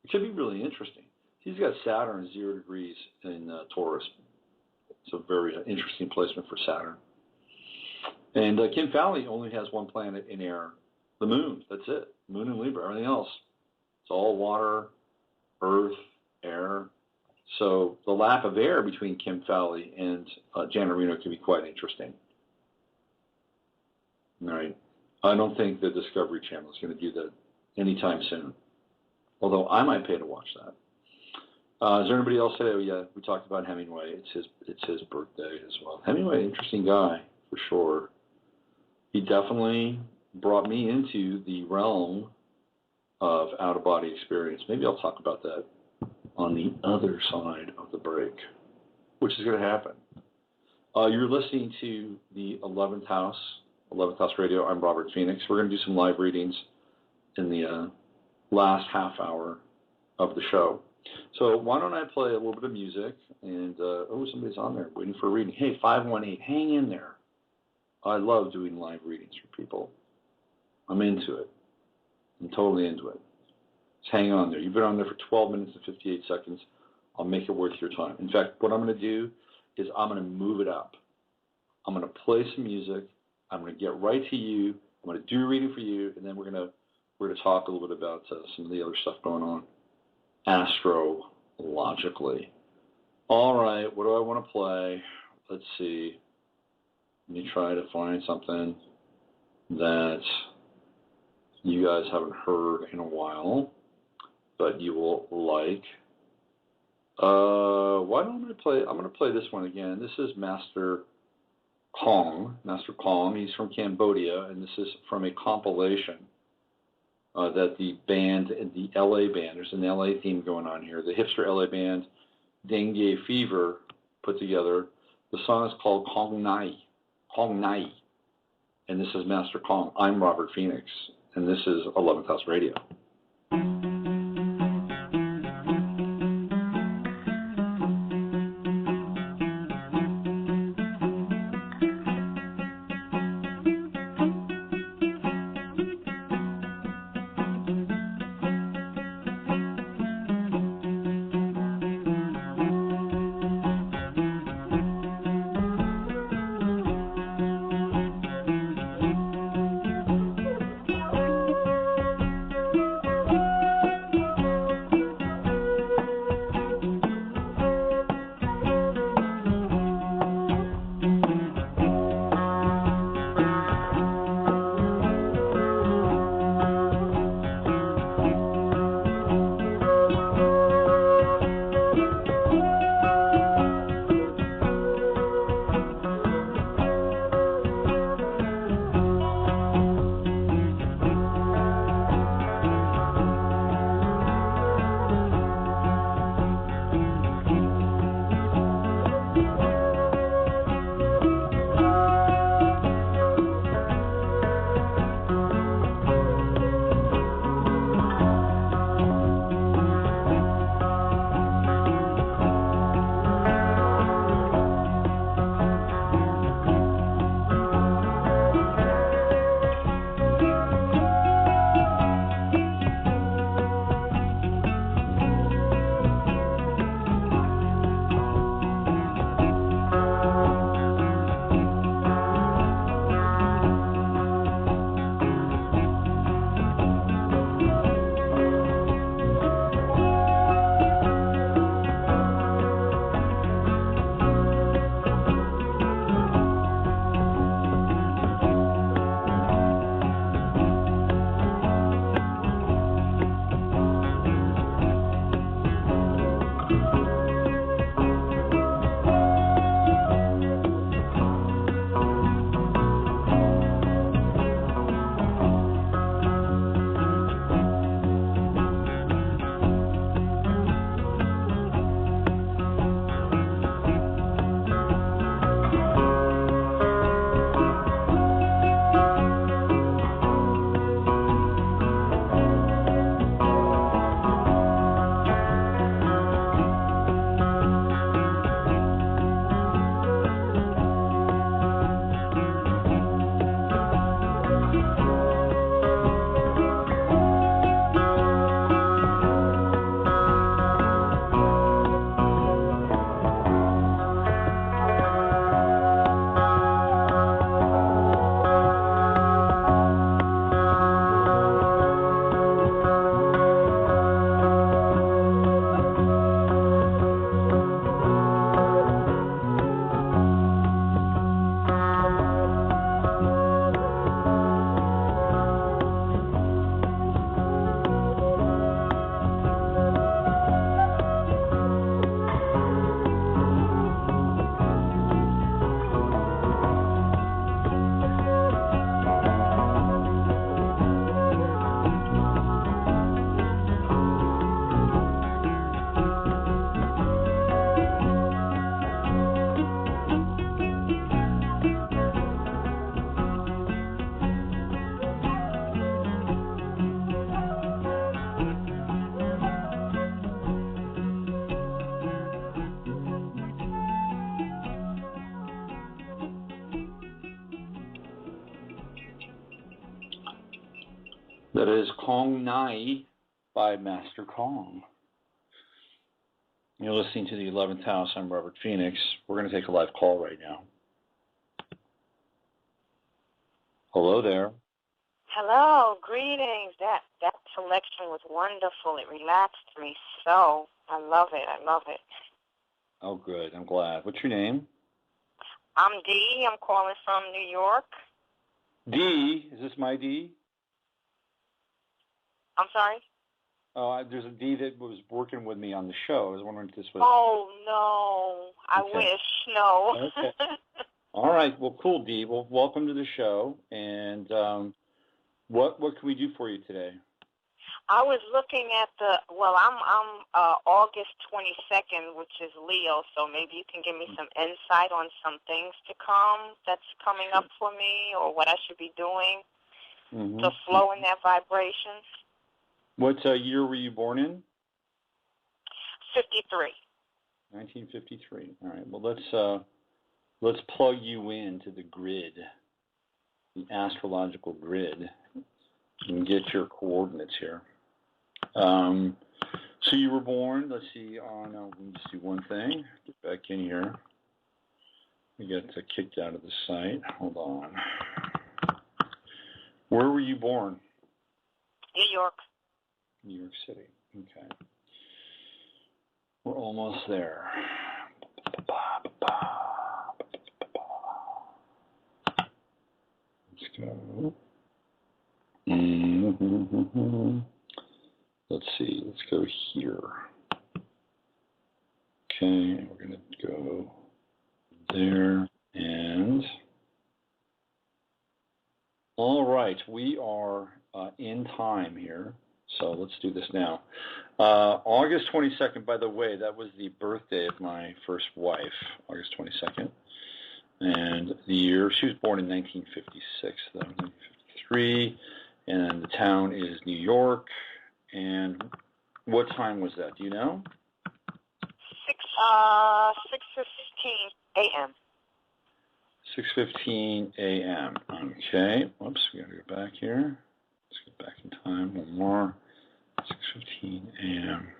S2: It could be really interesting. He's got Saturn 0 degrees in Taurus. It's a very interesting placement for Saturn. And Kim Fowley only has one planet in air, the Moon. That's it. Moon and Libra. Everything else, it's all water, earth, air. So the lack of air between Kim Fowley and Janet Reno can be quite interesting. All right. I don't think the Discovery Channel is going to do that anytime soon, although I might pay to watch that. Is there anybody else today? Oh, yeah, we talked about Hemingway. It's his birthday as well. Hemingway, interesting guy for sure. He definitely brought me into the realm of out-of-body experience. Maybe I'll talk about that on the other side of the break, which is going to happen. You're listening to the 11th House Radio. I'm Robert Phoenix. We're going to do some live readings in the last half hour of the show. So why don't I play a little bit of music? And, somebody's on there waiting for a reading. Hey, 518, hang in there. I love doing live readings for people. I'm into it. I'm totally into it. Just hang on there. You've been on there for 12 minutes and 58 seconds. I'll make it worth your time. In fact, what I'm going to do is I'm going to move it up. I'm going to play some music. I'm going to get right to you. I'm going to do a reading for you, and then we're going to talk a little bit about some of the other stuff going on astrologically. All right, what do I want to play? Let's see. Let me try to find something that you guys haven't heard in a while, but you will like. Why don't I play? I'm going to play this one again. This is Master Kong. Master Kong. He's from Cambodia, and this is from a compilation that the band, the LA band, there's an LA theme going on here. The hipster LA band, Dengue Fever, put together. The song is called Kong Nai. Kong Nai. And this is Master Kong. I'm Robert Phoenix, and this is 11th House Radio. That is Kong Nai by Master Kong. You're listening to the 11th House. I'm Robert Phoenix. We're going to take a live call right now. Hello there.
S3: Hello, greetings. That selection was wonderful. It relaxed me so. I love it. I love it.
S2: Oh, good. I'm glad. What's your name?
S3: I'm Dee. I'm calling from New York.
S2: Dee? Is this my Dee?
S3: I'm sorry?
S2: Oh, there's a Dee that was working with me on the show. I was wondering if this was...
S3: Oh, no. I wish. No.
S2: Okay. All right. Well, cool, Dee. Well, welcome to the show. And what can we do for you today?
S3: I was looking at I'm August 22nd, which is Leo, so maybe you can give me some insight on some things to come that's coming up for me, or what I should be doing to flow in that vibration.
S2: What year were you born in?
S3: 53.
S2: 1953. All right. Well, let's plug you into the grid, the astrological grid, and get your coordinates here. So you were born, let's see, let me just do one thing. Get back in here. We got kicked out of the site. Hold on. Where were you born?
S3: New York.
S2: New York City. Okay. We're almost there. Let's go. Let's see. Let's go here. Okay, we're going to go there and... All right, we are in time here, so let's do this now. August 22nd, by the way, that was the birthday of my first wife, August 22nd. And the year, she was born in 1956, that was 1953, and the town is New York. And what time was that? Do you know?
S3: 6:15 a.m.
S2: 6:15 a.m. Okay. Whoops, we got to go back here. Let's get back in time. One more. 6:15 a.m.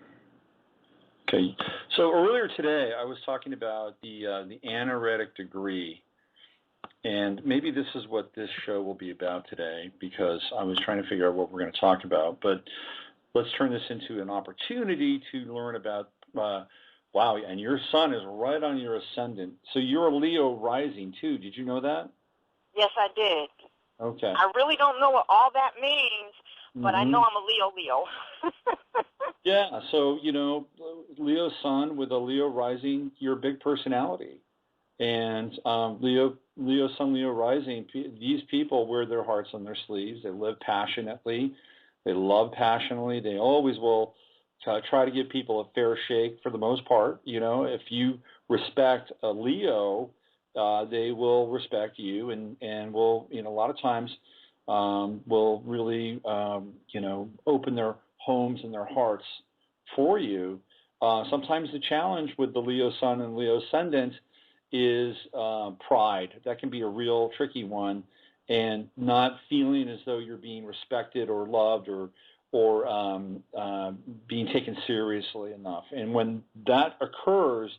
S2: Okay. So earlier today, I was talking about the anaretic degree, and maybe this is what this show will be about today, because I was trying to figure out what we're going to talk about. But let's turn this into an opportunity to learn about. Wow, and your sun is right on your ascendant. So you're a Leo rising, too. Did you know that?
S3: Yes, I did.
S2: Okay.
S3: I really don't know what all that means, but I know I'm a Leo.
S2: Yeah, so, Leo sun with a Leo rising, you're a big personality. And Leo sun, Leo rising, these people wear their hearts on their sleeves. They live passionately. They love passionately. They always will try to give people a fair shake for the most part. If you respect a Leo, they will respect you and will, a lot of times will really, open their homes and their hearts for you. Sometimes the challenge with the Leo sun and Leo ascendant is pride. That can be a real tricky one, and not feeling as though you're being respected or loved or being taken seriously enough. And when that occurs,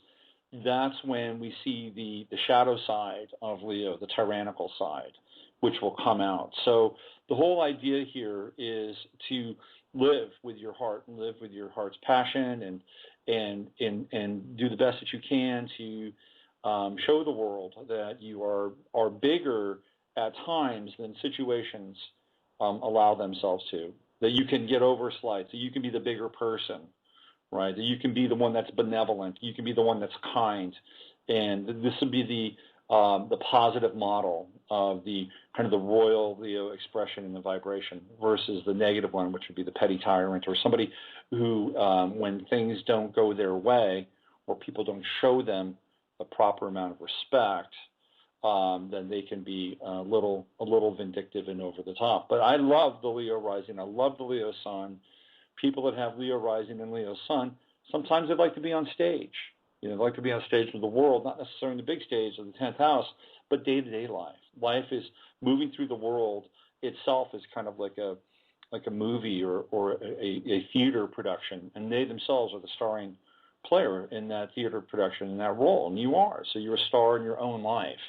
S2: that's when we see the shadow side of Leo, the tyrannical side, which will come out. So the whole idea here is to live with your heart and live with your heart's passion and do the best that you can to show the world that you are bigger at times than situations allow themselves to. That you can get over slights, that you can be the bigger person, right? That you can be the one that's benevolent, you can be the one that's kind, and this would be the positive model of the kind of the royal Leo expression in the vibration versus the negative one, which would be the petty tyrant or somebody who, when things don't go their way or people don't show them the proper amount of respect, then they can be a little vindictive and over the top. But I love the Leo rising. I love the Leo sun. People that have Leo rising and Leo sun, sometimes they'd like to be on stage. They'd like to be on stage with the world, not necessarily in the big stage of the 10th house, but day-to-day life. Life is moving through the world itself is kind of like like a movie or a theater production, and they themselves are the starring player in that theater production, in that role, and you are. So you're a star in your own life.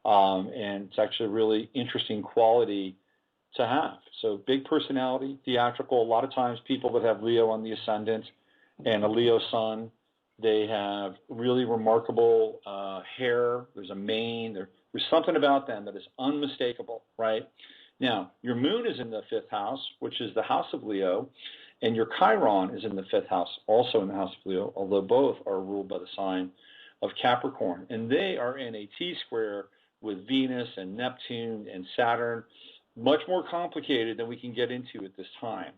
S2: And it's actually a really interesting quality to have. So big personality, theatrical. A lot of times people that have Leo on the ascendant and a Leo sun, they have really remarkable hair. There's a mane. There's something about them that is unmistakable, right? Now, your moon is in the 5th house, which is the house of Leo, and your Chiron is in the 5th house, also in the house of Leo, although both are ruled by the sign of Capricorn. And they are in a T-square with Venus and Neptune and Saturn, much more complicated than we can get into at this time.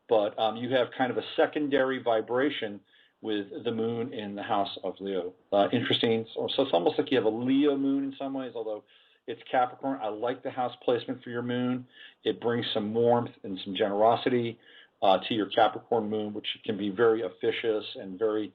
S2: But you have kind of a secondary vibration with the moon in the house of Leo. Interesting. So it's almost like you have a Leo moon in some ways, although it's Capricorn. I like the house placement for your moon. It brings some warmth and some generosity to your Capricorn moon, which can be very officious and very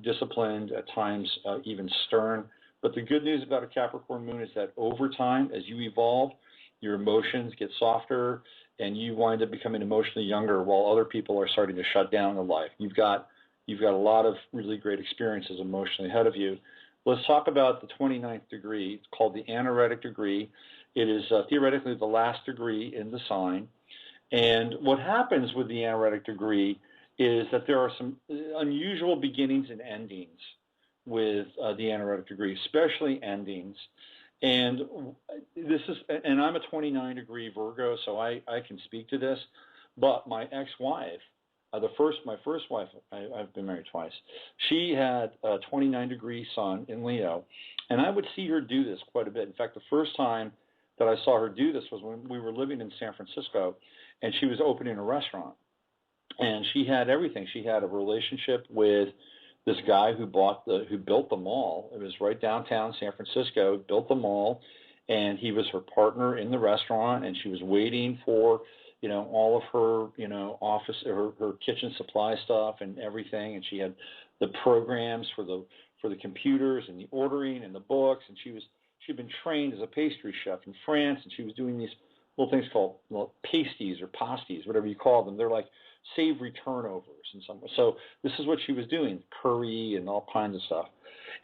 S2: disciplined, at times even stern. But the good news about a Capricorn moon is that over time, as you evolve, your emotions get softer and you wind up becoming emotionally younger while other people are starting to shut down in life. You've got a lot of really great experiences emotionally ahead of you. Let's talk about the 29th degree. It's called the anaretic degree. It is theoretically the last degree in the sign. And what happens with the anaretic degree is that there are some unusual beginnings and endings with the anaretic degree, especially endings. And I'm a 29 degree Virgo, so I can speak to this. But my ex-wife, my first wife, I've been married twice. She had a 29 degree sun in Leo, and I would see her do this quite a bit. In fact, the first time that I saw her do this was when we were living in San Francisco, and she was opening a restaurant. And she had everything. She had a relationship with this guy who built the mall. It was right downtown San Francisco. Built the mall, and he was her partner in the restaurant. And she was waiting for, all of her, office, her kitchen supply stuff and everything. And she had the programs for the computers and the ordering and the books. And she'd been trained as a pastry chef in France, and she was doing these little things called pasties or pasties, whatever you call them. They're like savory turnovers in some way. So this is what she was doing, curry and all kinds of stuff.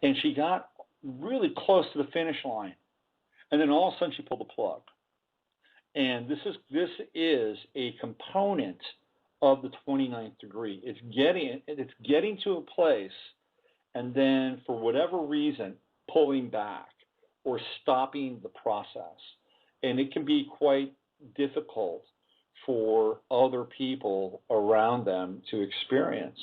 S2: And she got really close to the finish line. And then all of a sudden she pulled the plug. And this is a component of the 29th degree. It's getting to a place and then for whatever reason pulling back or stopping the process. And it can be quite difficult for other people around them to experience.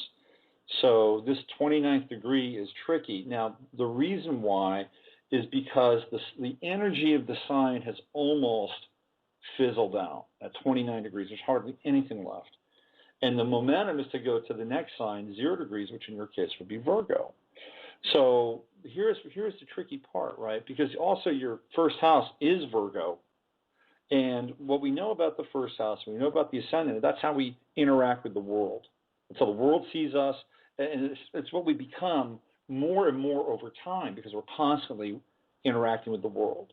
S2: So this 29th degree is tricky. Now, the reason why is because the energy of the sign has almost fizzled out at 29 degrees. There's hardly anything left. And the momentum is to go to the next sign, 0 degrees, which in your case would be Virgo. So here's the tricky part, right? Because also your first house is Virgo. And what we know about the first house, we know about the ascendant, that's how we interact with the world. And so the world sees us, and it's what we become more and more over time because we're constantly interacting with the world.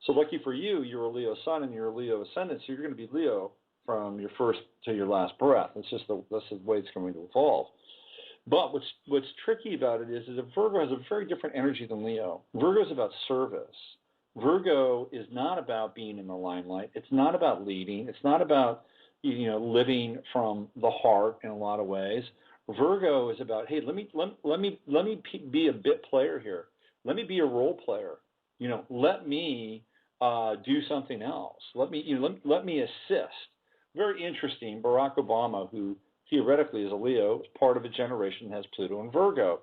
S2: So lucky for you, you're a Leo sun and you're a Leo ascendant, so you're going to be Leo from your first to your last breath. That's the way it's going to evolve. But what's tricky about it is that Virgo has a very different energy than Leo. Virgo is about service. Virgo is not about being in the limelight. It's not about leading. It's not about living from the heart in a lot of ways. Virgo is about, hey, let me be a bit player here. Let me be a role player. Let me do something else. Let me assist. Very interesting. Barack Obama, who theoretically is a Leo, is part of a generation that has Pluto and Virgo.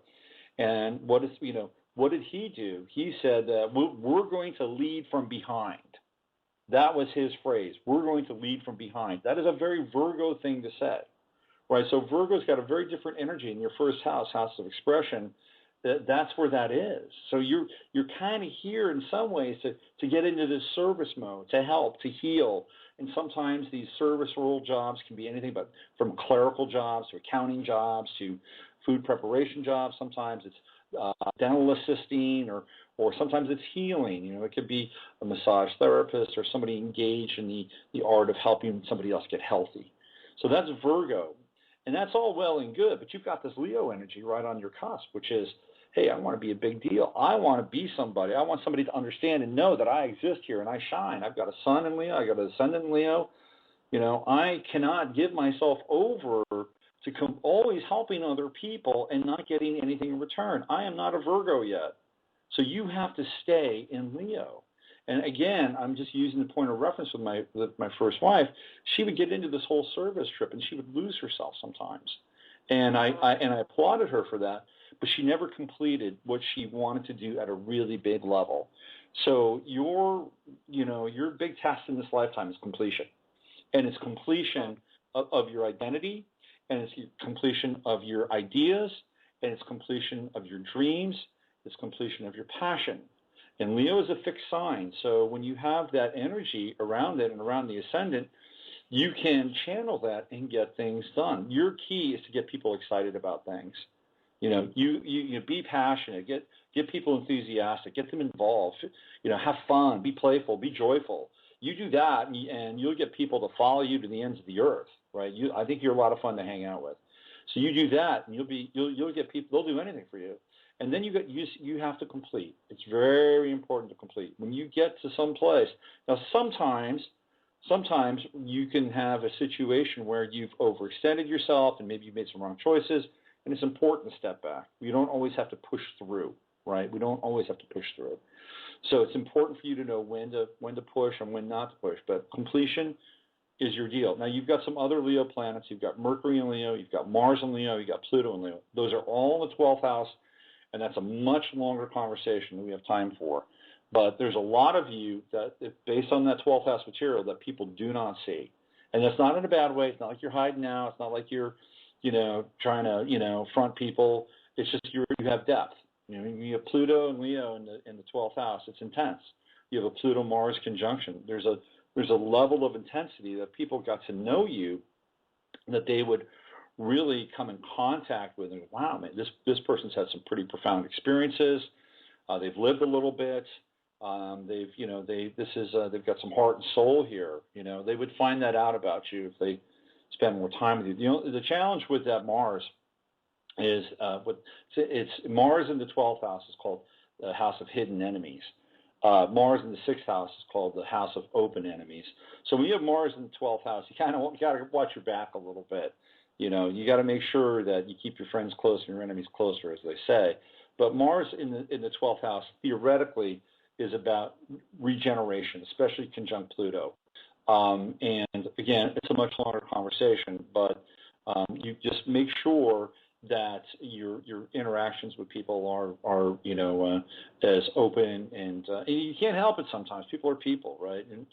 S2: And what did he do? He said that we're going to lead from behind. That was his phrase. We're going to lead from behind. That is a very Virgo thing to say, right? So Virgo's got a very different energy in your first house, house of expression. That's where that is. So you're kind of here in some ways to get into this service mode, to help, to heal. And sometimes these service role jobs can be anything but from clerical jobs to accounting jobs to food preparation jobs. Sometimes it's dental assisting, or sometimes it's healing. It could be a massage therapist or somebody engaged in the art of helping somebody else get healthy. So that's Virgo. And that's all well and good, but you've got this Leo energy right on your cusp, which is, hey, I want to be a big deal. I want to be somebody. I want somebody to understand and know that I exist here and I shine. I've got a sun in Leo. I got an ascendant in Leo. You know, I cannot give myself over to always helping other people and not getting anything in return. I am not a Virgo yet. So you have to stay in Leo. And again, I'm just using the point of reference with my first wife. She would get into this whole service trip, and she would lose herself sometimes. And I applauded her for that, but she never completed what she wanted to do at a really big level. So your big test in this lifetime is completion, and it's completion of your identity, and it's completion of your ideas, and it's completion of your dreams, it's completion of your passion. And Leo is a fixed sign, so when you have that energy around it and around the ascendant, you can channel that and get things done. Your key is to get people excited about things. You know, you be passionate, get people enthusiastic, get them involved. You know, have fun, be playful, be joyful. You do that, and you'll get people to follow you to the ends of the earth, right? I think you're a lot of fun to hang out with. So you do that, and you'll get people. They'll do anything for you. And then you have to complete. It's very important to complete. When you get to some place, now sometimes you can have a situation where you've overextended yourself and maybe you've made some wrong choices, and it's important to step back. You don't always have to push through, right? We don't always have to push through. So it's important for you to know when to push and when not to push. But completion is your deal. Now you've got some other Leo planets. You've got Mercury in Leo. You've got Mars in Leo. You've got Pluto in Leo. Those are all in the 12th house. And that's a much longer conversation than we have time for. But there's a lot of you that, based on that 12th house material, that people do not see. And that's not in a bad way. It's not like you're hiding out. It's not like you're, trying to, front people. It's just you have depth. You have Pluto and Leo in the 12th house. It's intense. You have a Pluto-Mars conjunction. There's a level of intensity that people got to know you that they would really come in contact with, and wow, man, this person's had some pretty profound experiences. They've lived a little bit. They've got some heart and soul here. They would find that out about you if they spend more time with you. The challenge with that Mars is it's Mars in the 12th house is called the house of hidden enemies. Mars in the 6th house is called the house of open enemies. So when you have Mars in the 12th house, you kind of got to watch your back a little bit. You got to make sure that you keep your friends close and your enemies closer, as they say. But Mars in the 12th house theoretically is about regeneration, especially conjunct Pluto. And again, it's a much longer conversation, but you just make sure that your interactions with people are as open, and you can't help it sometimes. People are people, right? And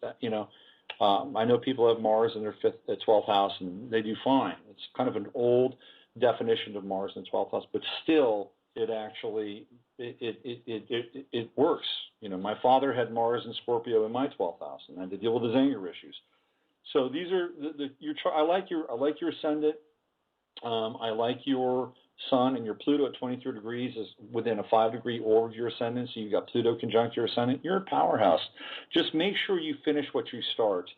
S2: I know people have Mars in their 12th house, and they do fine. It's kind of an old definition of Mars in the 12th house, but still, it actually it works. My father had Mars and Scorpio in my 12th house, and I had to deal with his anger issues. So these are I like your ascendant. I like your Sun and your Pluto at 23 degrees is within a 5-degree orb of your ascendant, so you've got Pluto conjunct your ascendant. You're a powerhouse. Just make sure you finish what you start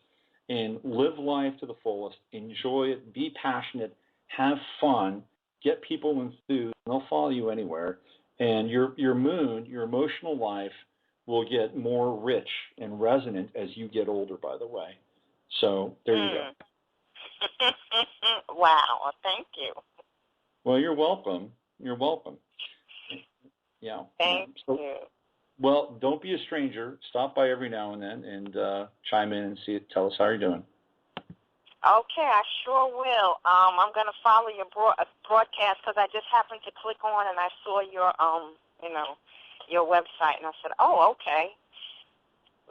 S2: and live life to the fullest. Enjoy it. Be passionate. Have fun. Get people enthused. And they'll follow you anywhere. And your moon, your emotional life, will get more rich and resonant as you get older, by the way. So there you go.
S3: Wow. Well, thank you.
S2: Well, you're welcome. You're welcome. Yeah.
S3: Thank you.
S2: Well, don't be a stranger. Stop by every now and then and chime in and tell us how you're doing.
S3: Okay, I sure will. I'm going to follow your broadcast because I just happened to click on and I saw your, your website, and I said, oh, okay.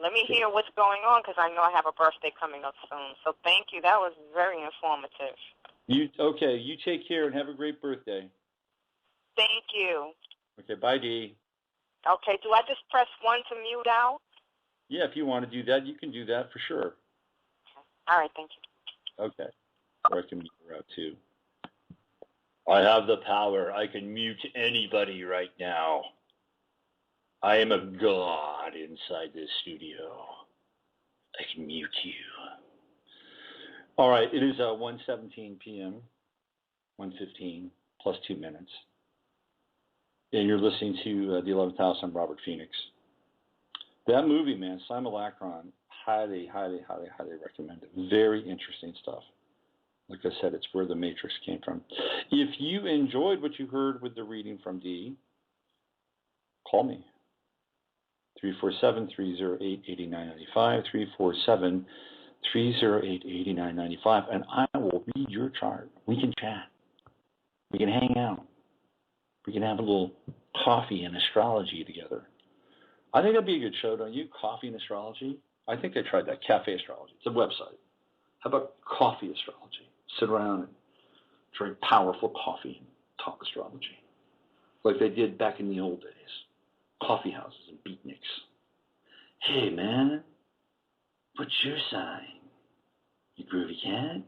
S3: Let me hear what's going on because I know I have a birthday coming up soon. So thank you. That was very informative.
S2: You take care and have a great birthday.
S3: Thank you.
S2: Okay, bye, Dee.
S3: Okay, do I just press 1 to mute out?
S2: Yeah, if you want to do that, you can do that for sure.
S3: Okay. All right, thank you.
S2: Okay. Or I can mute her out too. I have the power. I can mute anybody right now. I am a god inside this studio. I can mute you. All right, it is 1:17 p.m., 1:15 plus 2 minutes. And you're listening to the 11th House. I'm Robert Phoenix. That movie, man, Simulacron, highly, highly, highly, highly recommend it. Very interesting stuff. Like I said, it's where the Matrix came from. If you enjoyed what you heard with the reading from Dee, call me. 347-308-8995, 347-308-8995, and I will read your chart. We can chat. We can hang out. We can have a little coffee and astrology together. I think that'd be a good show, don't you? Coffee and astrology? I think they tried that. Cafe Astrology. It's a website. How about coffee astrology? Sit around and drink powerful coffee and talk astrology. Like they did back in the old days. Coffee houses and beatniks. Hey, man. What's your sign? You groovy cat?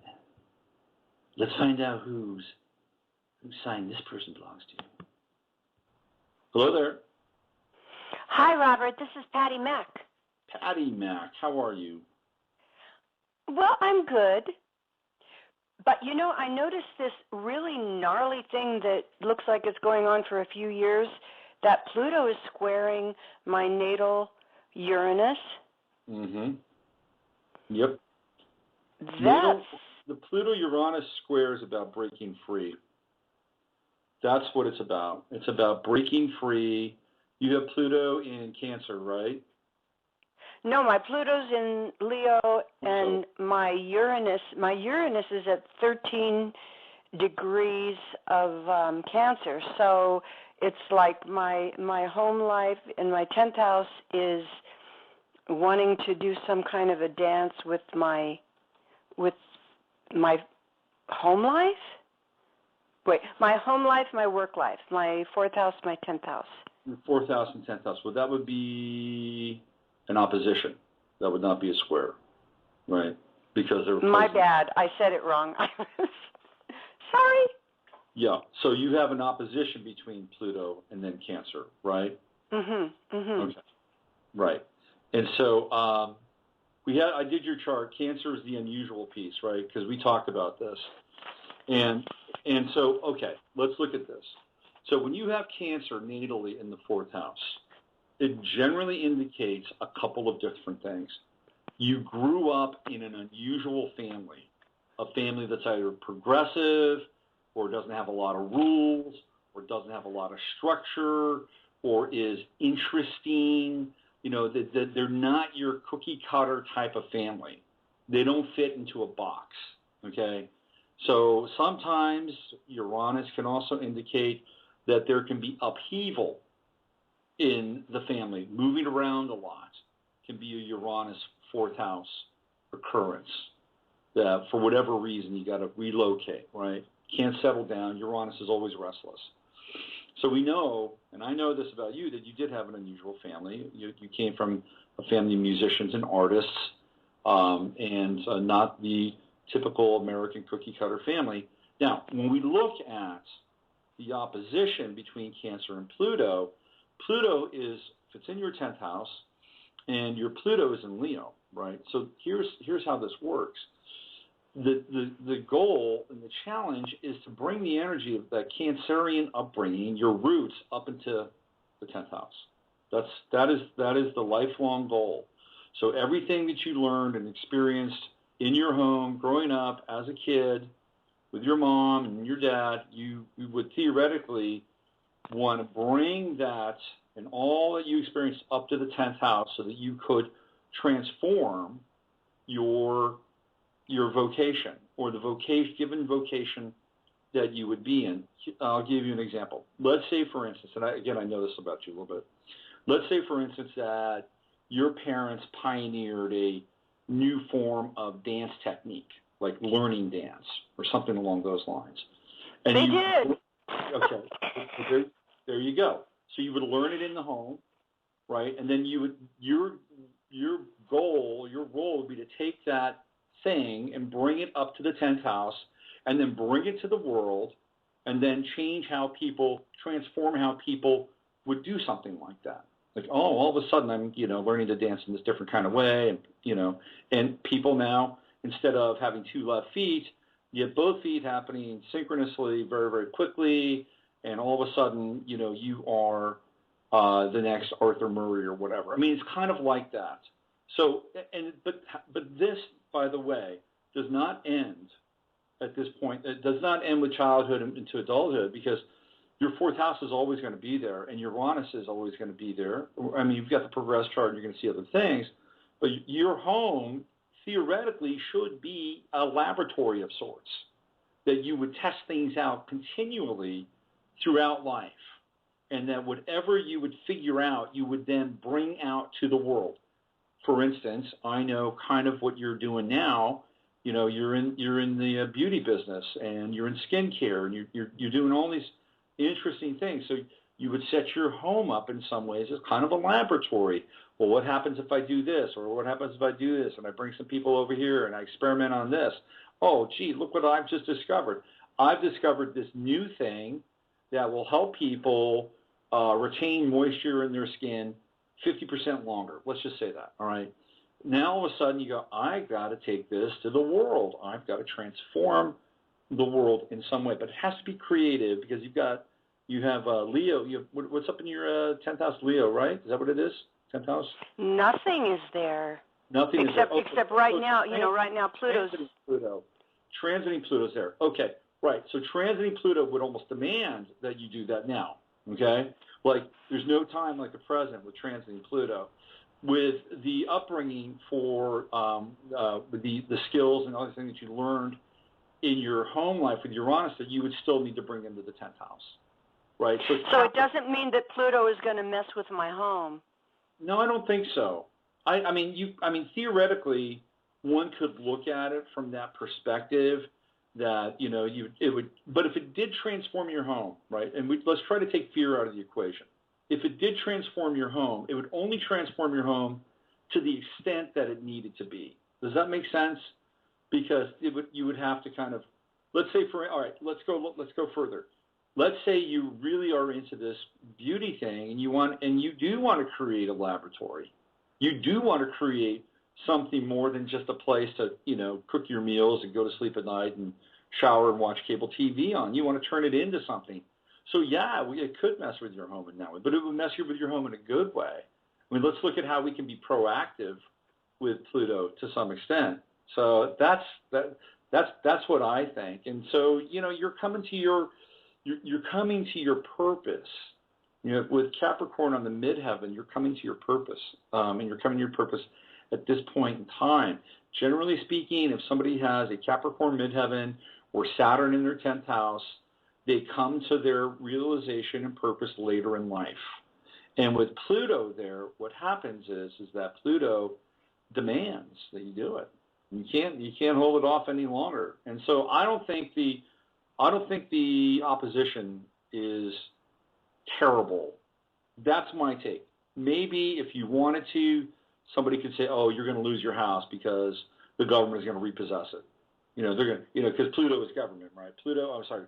S2: Let's find out whose sign this person belongs to. Hello there.
S4: Hi, Robert. This is Patty Mack.
S2: Patty Mack, how are you?
S4: Well, I'm good. But, you know, I noticed this really gnarly thing that looks like it's going on for a few years, that Pluto is squaring my natal Uranus.
S2: Mm-hmm. Yep. The Pluto-Uranus square is about breaking free. That's what it's about. It's about breaking free. You have Pluto in Cancer, right?
S4: No, my Pluto's in Leo, and my Uranus is at 13 degrees of Cancer. So it's like my home life in my 10th house is wanting to do some kind of a dance with my home life. Wait, my home life, my work life, my 4th house, my 10th house.
S2: Your 4th house and 10th house. Well, that would be an opposition. That would not be a square, right? Because they're
S4: my bad. I said it wrong. Sorry.
S2: Yeah. So you have an opposition between Pluto and then Cancer, right?
S4: Mm-hmm. Mm-hmm.
S2: Okay. Right. And so I did your chart. Cancer is the unusual piece, right? Because we talked about this. And so, okay, let's look at this. So when you have Cancer natally in the 4th house, it generally indicates a couple of different things. You grew up in an unusual family, a family that's either progressive or doesn't have a lot of rules or doesn't have a lot of structure or is interesting. You know, they're not your cookie-cutter type of family. They don't fit into a box, okay? So sometimes Uranus can also indicate that there can be upheaval in the family. Moving around a lot can be a Uranus 4th house occurrence. That for whatever reason, you got to relocate, right? Can't settle down. Uranus is always restless. So we know, and I know this about you, that you did have an unusual family. You came from a family of musicians and artists, and not the typical American cookie-cutter family. Now, when we look at the opposition between Cancer and Pluto, Pluto is, if it's in your 10th house, and your Pluto is in Leo, right? So here's how this works. The goal and the challenge is to bring the energy of that Cancerian upbringing, your roots, up into the 10th house. That is the lifelong goal. So everything that you learned and experienced in your home, growing up as a kid, with your mom and your dad, you would theoretically want to bring that and all that you experienced up to the 10th house so that you could transform your vocation or the given vocation that you would be in. I'll give you an example. Let's say, for instance, and I know this about you a little bit. Let's say, for instance, that your parents pioneered a new form of dance technique, like learning dance or something along those lines. And
S4: they did.
S2: Okay. There you go. So you would learn it in the home, right? And then your role would be to take that thing and bring it up to the 10th house and then bring it to the world and then transform how people would do something like that. Like, oh, all of a sudden I'm, learning to dance in this different kind of way, and, and people now, instead of having two left feet, you have both feet happening synchronously very, very quickly, and all of a sudden, you are the next Arthur Murray or whatever. I mean, it's kind of like that. So, but this, by the way, does not end at this point. It does not end with childhood into adulthood, because your fourth house is always going to be there, and Uranus is always going to be there. I mean, you've got the progress chart, and you're going to see other things, but your home theoretically should be a laboratory of sorts, that you would test things out continually throughout life, and that whatever you would figure out, you would then bring out to the world. For instance, I know kind of what you're doing now. You're in the beauty business, and you're in skincare, and you're doing all these interesting things. So you would set your home up in some ways as kind of a laboratory. Well, what happens if I do this? Or what happens if I do this? And I bring some people over here and I experiment on this. Oh, gee, look what I've just discovered. I've discovered this new thing that will help people retain moisture in their skin 50% longer. Let's just say that, all right? Now all of a sudden you go, I got to take this to the world. I've got to transform the world in some way, but it has to be creative, because you have Leo. What's up in your 10th house, Leo, right? Is that what it is? 10th house?
S4: Nothing is there.
S2: Nothing is there.
S4: Except right now, right now Pluto's
S2: transiting Pluto's there. Okay, right. So transiting Pluto would almost demand that you do that now. Okay, like there's no time like the present with transiting Pluto. With the upbringing for the skills and other things that you learned in your home life with Uranus, that you would still need to bring into the 10th house, right? So
S4: it doesn't mean that Pluto is going to mess with my home.
S2: No, I don't think so. I mean, theoretically, one could look at it from that perspective, that it would. But if it did transform your home, right? And let's try to take fear out of the equation. If it did transform your home, it would only transform your home to the extent that it needed to be. Does that make sense? Because you would have to kind of, let's say let's go further. Let's say you really are into this beauty thing, and you do want to create a laboratory. You do want to create something more than just a place to, cook your meals and go to sleep at night and shower and watch cable TV on. You want to turn it into something. So yeah, it could mess with your home in that way, but it would mess with your home in a good way. I mean, let's look at how we can be proactive with Pluto to some extent. So that's what I think. And so, you're coming to your purpose. With Capricorn on the midheaven, you're coming to your purpose, and you're coming to your purpose at this point in time. Generally speaking, if somebody has a Capricorn midheaven or Saturn in their 10th house, they come to their realization and purpose later in life. And with Pluto there, what happens is that Pluto demands that you do it. You can't hold it off any longer. And so I don't think the opposition is terrible. That's my take. Maybe if you wanted to, somebody could say, "Oh, you're going to lose your house because the government is going to repossess it." They're going to, because Pluto is government, right?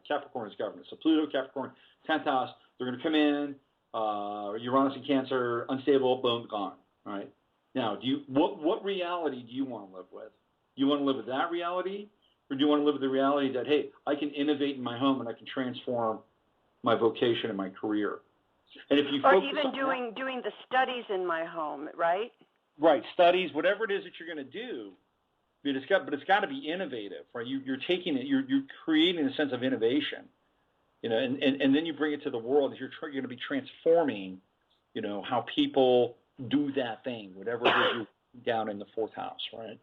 S2: Capricorn is government. So Pluto, Capricorn, 10th house, they're going to come in, Uranus in Cancer, unstable, boom, gone, right? Now, what reality do you want to live with? Do you want to live with that reality, or do you want to live with the reality that, hey, I can innovate in my home and I can transform my vocation and my career? And if you
S4: or even doing the studies in my home, right?
S2: Right, studies, whatever it is that you're going to do, but it's got to be innovative, right? You're taking it, you're creating a sense of innovation, and then you bring it to the world. You're going to be transforming, how people do that thing, whatever it is you're down in the 4th house, right?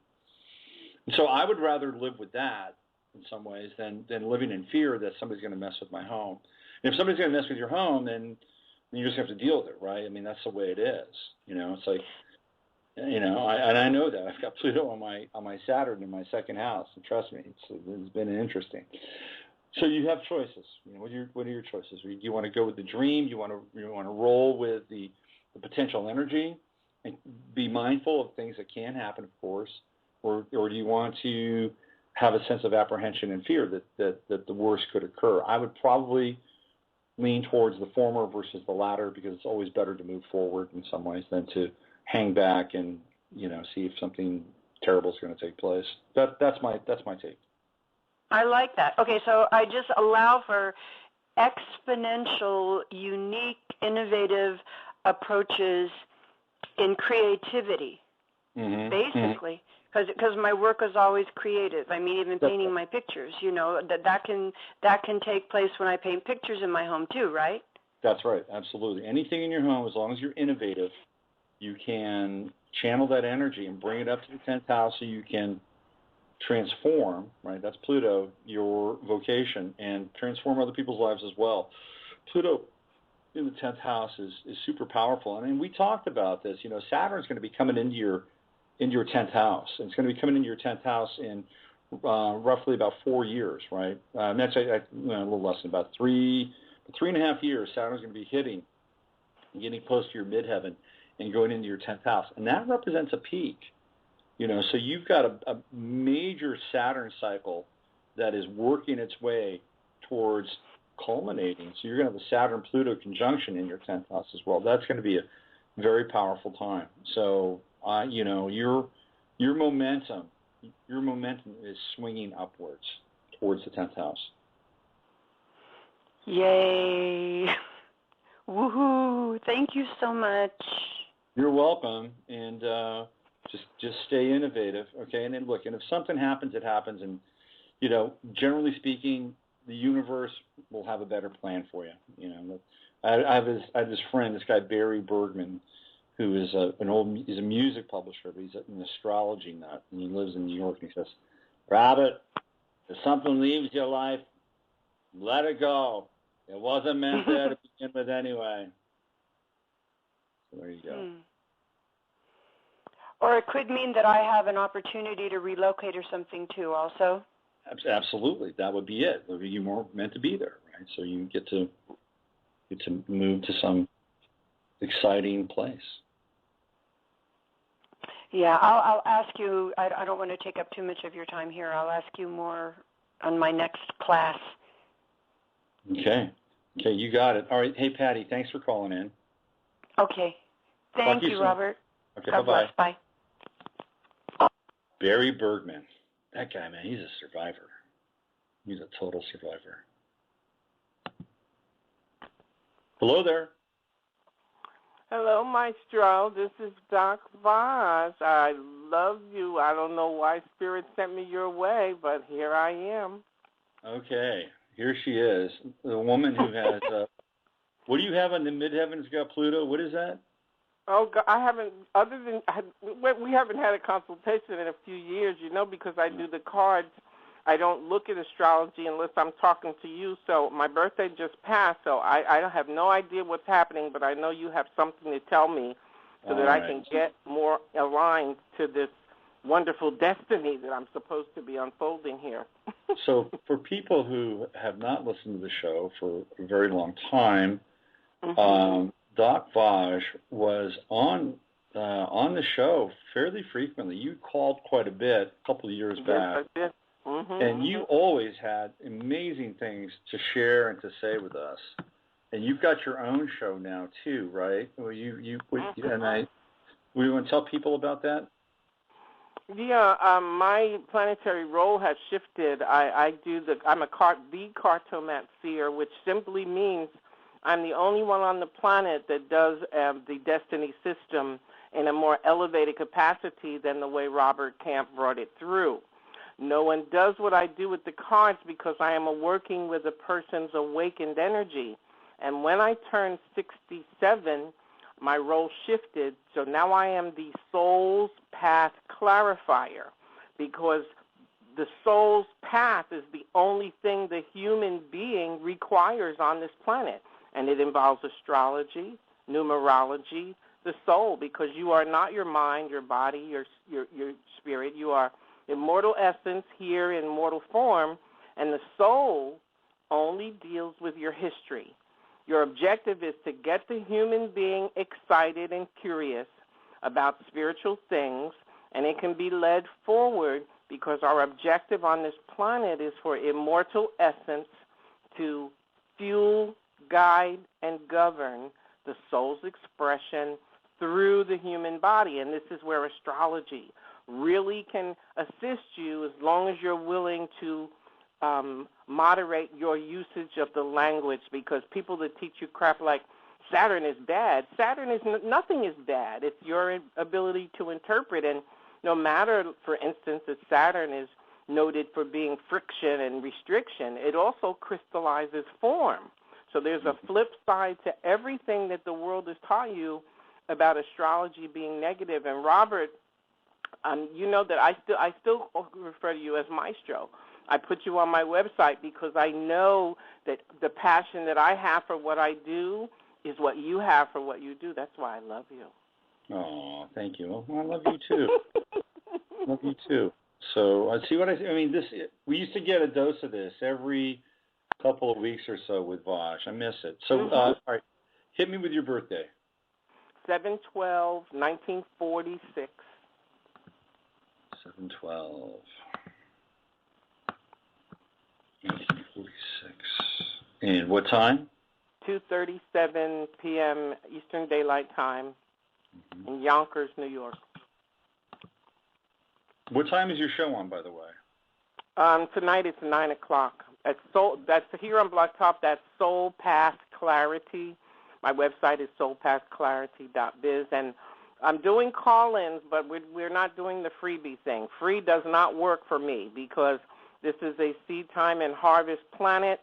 S2: And so I would rather live with that in some ways than living in fear that somebody's going to mess with my home. And if somebody's going to mess with your home, then you just have to deal with it, right? I mean, that's the way it is. It's like, I know that I've got Pluto on my Saturn in my 2nd house, and trust me, it's been interesting. So you have choices. What are your choices? Do you want to go with the dream? You want to roll with the potential energy, and be mindful of things that can happen, of course, or do you want to have a sense of apprehension and fear that the worst could occur? I would probably lean towards the former versus the latter, because it's always better to move forward in some ways than to hang back and see if something terrible is going to take place. That's my take.
S4: I like that. Okay, so I just allow for exponential, unique, innovative approaches in creativity, basically, because my work is always creative. I mean, even painting my pictures, that can take place when I paint pictures in my home too, right?
S2: That's right, absolutely. Anything in your home, as long as you're innovative, you can channel that energy and bring it up to the 10th house so you can transform, right? That's Pluto, your vocation, and transform other people's lives as well. Pluto in the 10th house is super powerful. I mean, we talked about this. Saturn's going to be coming into your 10th house. And it's going to be coming into your 10th house in roughly about 4 years, right? That's a little less than about 3.5 years. Saturn's going to be hitting, getting close to your midheaven and going into your 10th house. And that represents a peak. So you've got a major Saturn cycle that is working its way towards culminating. So you're going to have a Saturn-Pluto conjunction in your 10th house as well. That's going to be a very powerful time. So, your momentum is swinging upwards towards the 10th house.
S4: Yay. Woohoo. Thank you so much.
S2: You're welcome. And just stay innovative, okay? And then look, and if something happens, it happens. And, generally speaking, the universe will have a better plan for you. I have this friend, this guy Barry Bergman, who is he's a music publisher, but he's an astrology nut, and he lives in New York. And he says, "Robert, if something leaves your life, let it go. It wasn't meant there to begin with anyway." So there you go.
S4: Or it could mean that I have an opportunity to relocate or something too, also.
S2: Absolutely, that would be it. You weren't meant to be there, right? So you get to move to some exciting place.
S4: Yeah, I'll ask you. I don't want to take up too much of your time here. I'll ask you more on my next class.
S2: Okay, you got it. All right. Hey, Patty, thanks for calling in.
S4: Okay. Thank you, Robert.
S2: Okay,
S4: God bless. Bye.
S2: Barry Bergman. That guy, man, he's a survivor. He's a total survivor. Hello there.
S5: Hello, Maestro. This is Doc Vaz. I love you. I don't know why Spirit sent me your way, but here I am.
S2: Okay, here she is. The woman who has, what do you have on the midheaven? It's got Pluto. What is that?
S5: Oh, God, I haven't, we haven't had a consultation in a few years, because I do the cards. I don't look at astrology unless I'm talking to you. So my birthday just passed, so I have no idea what's happening, but I know you have something to tell me so that I can get more aligned to this wonderful destiny that I'm supposed to be unfolding here.
S2: So for people who have not listened to the show for a very long time, Doc Vaj was on the show fairly frequently. You called quite a bit a couple of years back.
S5: Yes, I did.
S2: And you always had amazing things to share and to say with us. And you've got your own show now too, right? Well, we want to tell people about that?
S5: Yeah, my planetary role has shifted. I'm the cartomancer, which simply means I'm the only one on the planet that does the destiny system in a more elevated capacity than the way Robert Camp brought it through. No one does what I do with the cards because I am working with a person's awakened energy. And when I turned 67, my role shifted. So now I am the soul's path clarifier, because the soul's path is the only thing the human being requires on this planet. And it involves astrology, numerology, the soul, because you are not your mind, your body, your spirit. You are immortal essence here in mortal form, and the soul only deals with your history. Your objective is to get the human being excited and curious about spiritual things, and it can be led forward because our objective on this planet is for immortal essence to fuel, guide, and govern the soul's expression through the human body. And this is where astrology, really can assist you as long as you're willing to moderate your usage of the language, because people that teach you crap like Saturn is bad, nothing is bad. It's your ability to interpret. And no matter, for instance, that Saturn is noted for being friction and restriction, it also crystallizes form. So there's a flip side to everything that the world has taught you about astrology being negative. And Robert, you know that I still refer to you as Maestro. I put you on my website because I know that the passion that I have for what I do is what you have for what you do. That's why I love you.
S2: Oh, thank you. Well, I love you too. Love you too. So see what I mean. This we used to get a dose of this every couple of weeks or so with Vosh. I miss it. So all right, hit me with your birthday.
S5: 7/12/1946.
S2: 7/12. 1946. And what time?
S5: 2:37 p.m. Eastern Daylight Time in Yonkers, New York.
S2: What time is your show on, by the way?
S5: Tonight it's 9 o'clock. That's here on Blog Talk. That's Soul Path Clarity. My website is soulpathclarity.biz, and I'm doing call-ins, but we're not doing the freebie thing. Free does not work for me because this is a seed time and harvest planet.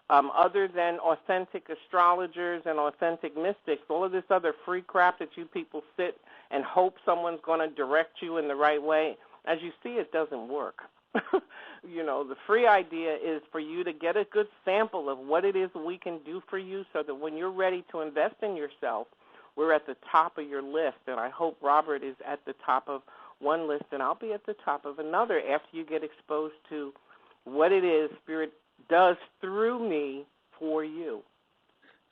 S5: Other than authentic astrologers and authentic mystics, all of this other free crap that you people sit and hope someone's going to direct you in the right way, as you see, it doesn't work. You know, the free idea is for you to get a good sample of what it is we can do for you so that when you're ready to invest in yourself, we're at the top of your list. And I hope Robert is at the top of one list and I'll be at the top of another after you get exposed to what it is Spirit does through me for you.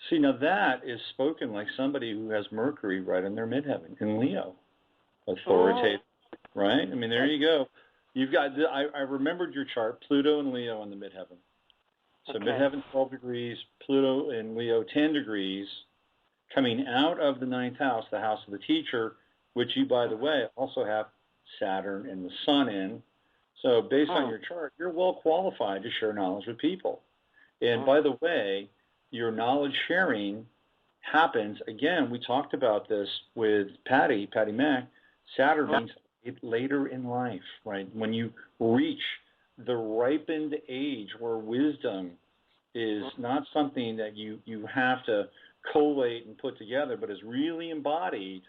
S2: See, now that is spoken like somebody who has Mercury right in their midheaven, in Leo. Authoritative, right? I mean, there you go. You've got, I remembered your chart, Pluto and Leo in the midheaven. So midheaven 12 degrees, Pluto and Leo 10 degrees, coming out of the ninth house, the house of the teacher, which you, by the way, also have Saturn and the Sun in. So based on your chart, you're well qualified to share knowledge with people. And by the way, your knowledge sharing happens, again, we talked about this with Patty Mack, Saturn means later in life, right? When you reach the ripened age where wisdom is not something that you have to collate and put together, but is really embodied,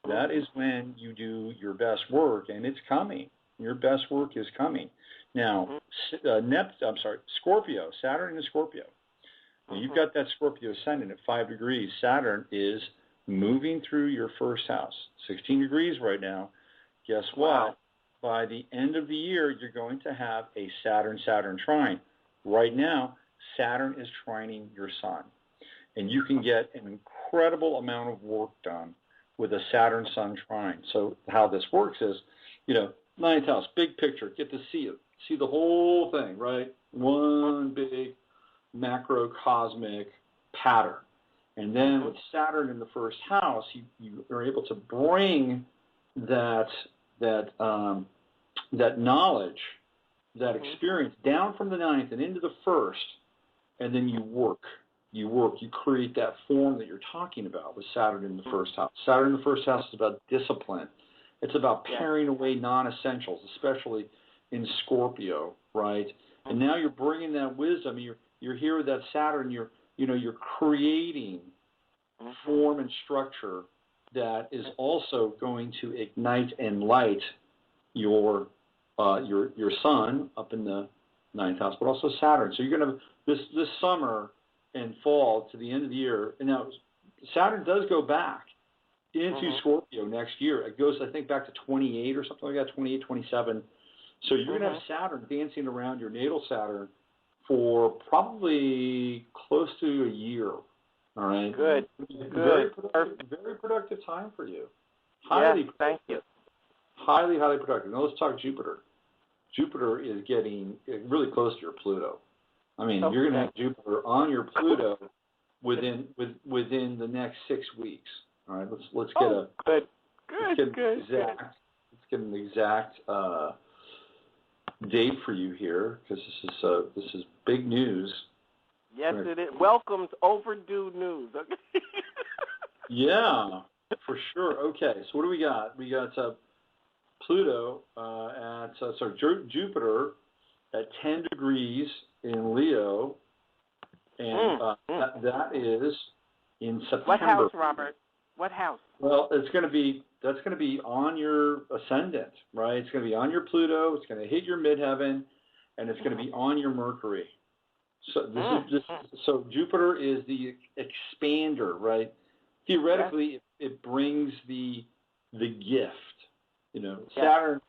S2: that is when you do your best work, and it's coming. Your best work is coming. Now, Scorpio, Saturn is Scorpio. Now, you've got that Scorpio ascendant at 5 degrees. Saturn is moving through your first house, 16 degrees right now. Guess what? Wow. By the end of the year, you're going to have a Saturn-Saturn trine. Right now, Saturn is trining your sun. And you can get an incredible amount of work done with a Saturn-Sun trine. So how this works is, ninth house, big picture, get to see it. See the whole thing, right? One big macrocosmic pattern. And then with Saturn in the first house, you are able to bring that knowledge, that experience down from the ninth and into the first, and then you work, you create that form that you're talking about with Saturn in the first house. Saturn in the first house is about discipline. It's about paring away non-essentials, especially in Scorpio, right? And now you're bringing that wisdom. You're here with that Saturn. You're creating form and structure that is also going to ignite and light your sun up in the ninth house, but also Saturn. So you're going to this summer and fall to the end of the year. And now Saturn does go back into Scorpio next year. It goes, I think, back to 28 or something like that, 28, 27. So you're going to have Saturn dancing around your natal Saturn for probably close to a year. All right.
S5: Good.
S2: Very productive time for you. Highly
S5: thank you.
S2: Highly productive. Now let's talk Jupiter. Jupiter is getting really close to your Pluto. I mean, you're going to have Jupiter on your Pluto within the next 6 weeks. All right. Let's get exact. Let's get an exact date for you here, because this is big news.
S5: Yes, it is. Welcomes overdue news.
S2: Yeah, for sure. Okay, so what do we got? We got Pluto Jupiter at 10 degrees in Leo, and that is in September.
S5: What house, Robert? What house?
S2: Well, that's going to be on your ascendant, right? It's going to be on your Pluto. It's going to hit your midheaven, and it's going to be on your Mercury. So so Jupiter is the expander, right? Theoretically, it brings the gift. You know, Saturn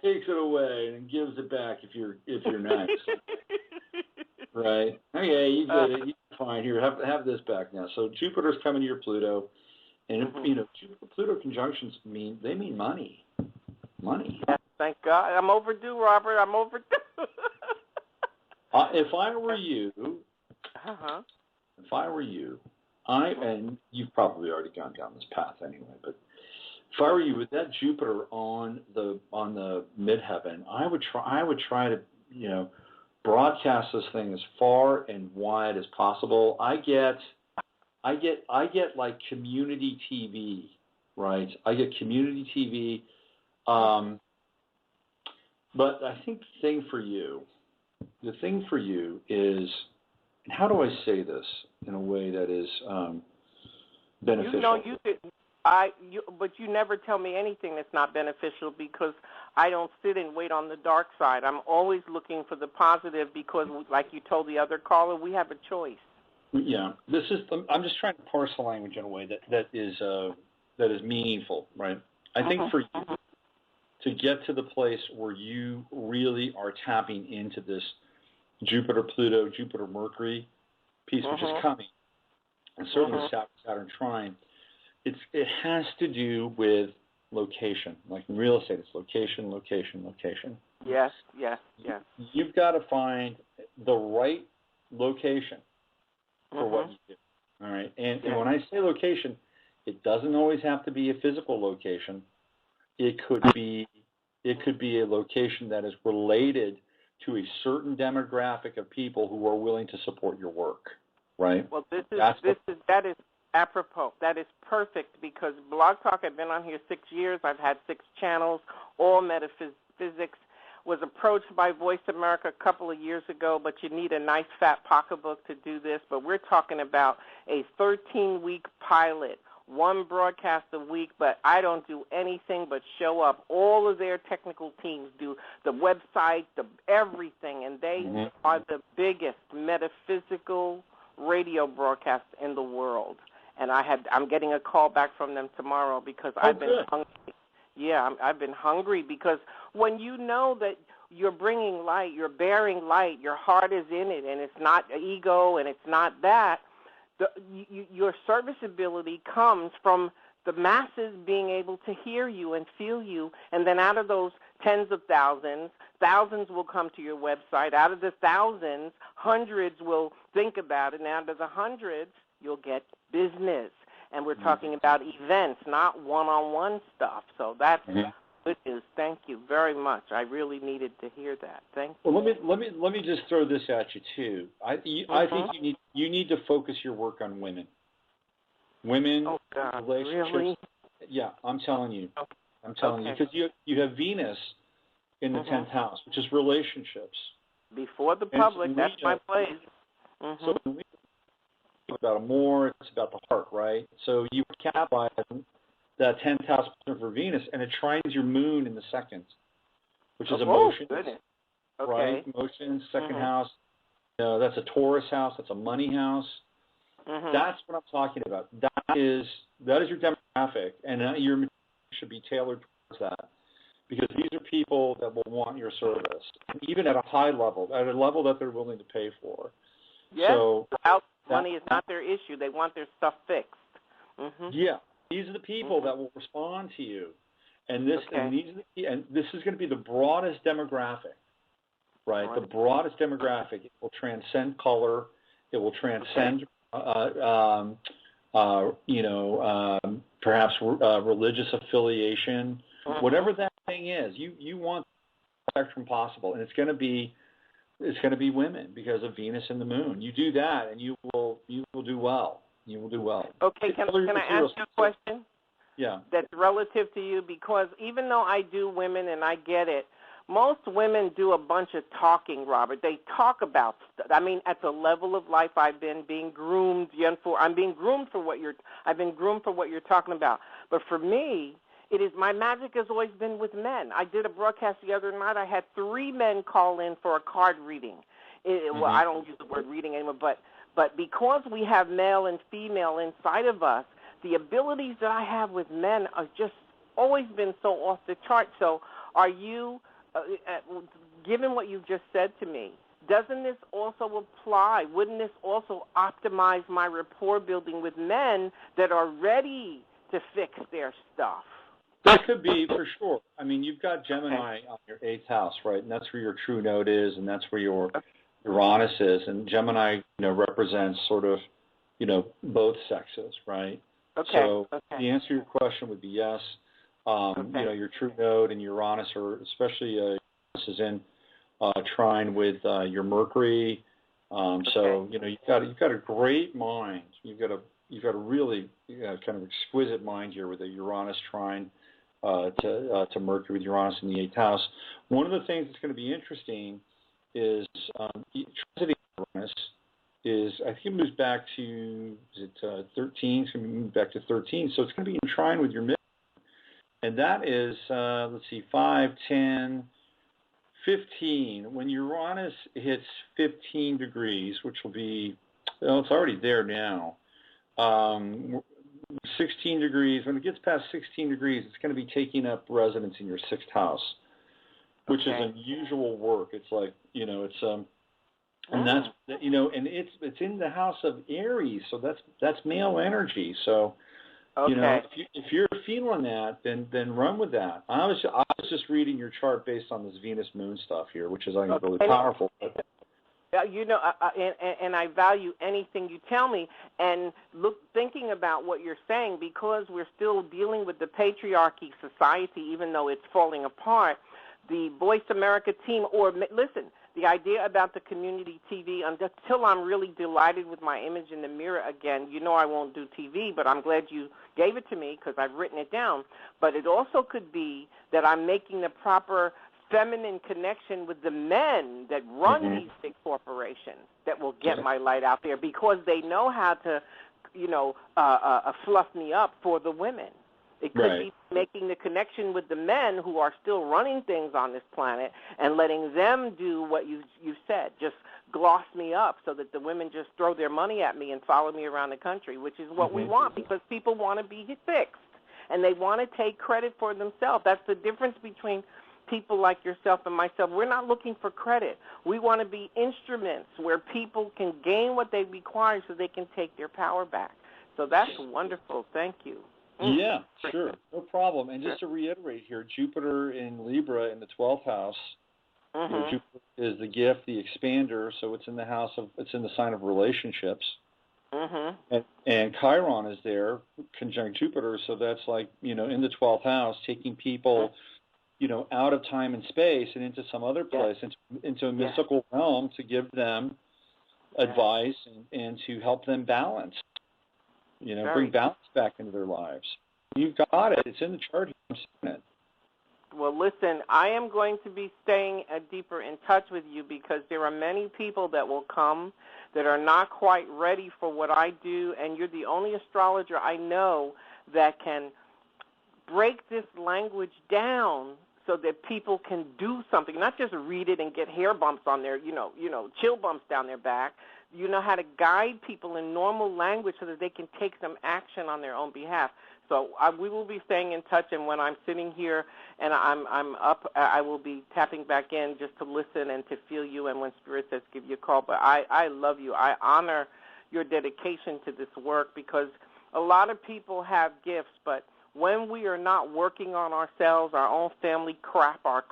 S2: takes it away and gives it back if you're nice. Right? Okay, you get it. You're fine. Here, have this back now. So Jupiter's coming to your Pluto, and Pluto conjunctions mean money. Money.
S5: Yes, thank God. I'm overdue, Robert. I'm overdue.
S2: If I were you, and you've probably already gone down this path anyway, but if I were you, with that Jupiter on the midheaven, I would try to broadcast this thing as far and wide as possible. I get like community TV, right? I get community TV, but I think the thing for you is, and how do I say this in a way that is beneficial?
S5: But you never tell me anything that's not beneficial, because I don't sit and wait on the dark side. I'm always looking for the positive, because, like you told the other caller, we have a choice.
S2: Yeah, I'm just trying to parse the language in a way that is meaningful, right? I think for you to get to the place where you really are tapping into this Jupiter-Pluto, Jupiter-Mercury piece, which is coming, and certainly Saturn trine, it has to do with location. Like in real estate, it's location, location, location.
S5: Yes.
S2: You've got to find the right location for what you do. All right, and when I say location, it doesn't always have to be a physical location. It could be a location that is related to a certain demographic of people who are willing to support your work, right?
S5: Well, that is apropos. That is perfect, because Blog Talk, I've been on here 6 years. I've had 6 channels, all metaphysics. Was approached by Voice America a couple of years ago, but you need a nice fat pocketbook to do this. But we're talking about a 13-week pilot, 1 broadcast a week, but I don't do anything but show up. All of their technical teams do the website, everything, and they are the biggest metaphysical radio broadcast in the world. And I'm getting a call back from them tomorrow, because I've been hungry. Yeah, I've been hungry, because when you know that you're bringing light, you're bearing light, your heart is in it, and it's not ego, and it's not that, your serviceability comes from the masses being able to hear you and feel you, and then out of those tens of thousands will come to your website. Out of the thousands, hundreds will think about it, and out of the hundreds, you'll get business. And we're talking about events, not one-on-one stuff. So that's good news. Thank you very much. I really needed to hear that. Thank you.
S2: Well, let me just throw this at you too. I think you need to focus your work on women. Women, relationships.
S5: Really?
S2: Yeah, I'm telling you. I'm telling you, because you have Venus in the 10th house, which is relationships.
S5: Before the public, that's my place.
S2: So it's about more, it's about the heart, right? So you capitalize that 10th house for Venus, and it trines your moon in the 2nd, which is emotions, right? Emotions, 2nd house. That's a Taurus house. That's a money house. That's what I'm talking about. That is your demographic, and your material should be tailored towards that, because these are people that will want your service, even at a high level, at a level that they're willing to pay for.
S5: Yes.
S2: So
S5: money is not their issue. They want their stuff fixed.
S2: Yeah, these are the people that will respond to you, and this this is going to be the broadest demographic, right? The broadest demographic. It will transcend color. It will transcend, perhaps religious affiliation, whatever that thing is, you want the spectrum possible, and it's going to be women because of Venus and the Moon. You do that, and you will do well. You will do well.
S5: Okay, can I ask you a question?
S2: Yeah.
S5: That's relative to you, because even though I do women and I get it, most women do a bunch of talking, Robert. They talk about stuff. I mean, at the level of life I've been being groomed, I've been groomed for what you're talking about. But for me, it is, my magic has always been with men. I did a broadcast the other night. I had 3 men call in for a card reading. Well, I don't use the word reading anymore, but because we have male and female inside of us, the abilities that I have with men are just always been so off the chart. So are you, given what you've just said to me, doesn't this also apply? Wouldn't this also optimize my rapport building with men that are ready to fix their stuff?
S2: That could be, for sure. I mean, you've got Gemini on your 8th house, right? And that's where your true node is, and that's where your Uranus is. And Gemini, represents sort of, both sexes, right?
S5: Okay.
S2: So the answer to your question would be yes. Your true node and Uranus are, especially Uranus is in trine with your Mercury. So you've got a great mind. You've got a really kind of exquisite mind here with a Uranus trine to Mercury with Uranus in the 8th house. One of the things that's going to be interesting is transiting Uranus is, I think it moves back to, 13? It's going to move back to 13. So it's going to be in trine with your midheaven. And that is, 5, 10, 15. When Uranus hits 15 degrees, which will be, it's already there now, 16 degrees. When it gets past 16 degrees, it's going to be taking up residence in your 6th house, which is unusual work. It's like, and that's, and it's in the house of Aries, so that's male energy. So, if you're feeling that, then run with that. I was just reading your chart based on this Venus Moon stuff here, which is, I think, really powerful.
S5: And I value anything you tell me. And thinking about what you're saying, because we're still dealing with the patriarchy society, even though it's falling apart, the Voice America team, the idea about the community TV, until I'm really delighted with my image in the mirror again, I won't do TV, but I'm glad you gave it to me because I've written it down. But it also could be that I'm making the proper feminine connection with the men that run these big corporations that will get my light out there, because they know how to, fluff me up for the women. It could be making the connection with the men who are still running things on this planet and letting them do what you said, just gloss me up so that the women just throw their money at me and follow me around the country, which is what we want, because people want to be fixed and they want to take credit for themselves. That's the difference between people like yourself and myself. We're not looking for credit. We want to be instruments where people can gain what they require so they can take their power back. So that's wonderful. Thank you.
S2: Yeah, sure. No problem. And just to reiterate here, Jupiter in Libra in the 12th house, Jupiter is the gift, the expander, so it's in the sign of relationships. And Chiron is there, conjunct Jupiter, so that's like, in the 12th house, taking people, out of time and space and into some other place, into a mystical realm to give them advice and to help them balance. Bring balance back into their lives. You've got it. It's in the chart. I'm seeing it.
S5: Well, listen, I am going to be staying deeper in touch with you, because there are many people that will come that are not quite ready for what I do, and you're the only astrologer I know that can break this language down so that people can do something, not just read it and get hair bumps on their, chill bumps down their back. You know how to guide people in normal language so that they can take some action on their own behalf. So we will be staying in touch, and when I'm sitting here and I'm up, I will be tapping back in just to listen and to feel you, and when Spirit says give you a call. But I love you. I honor your dedication to this work, because a lot of people have gifts, but when we are not working on ourselves, our own family crap, our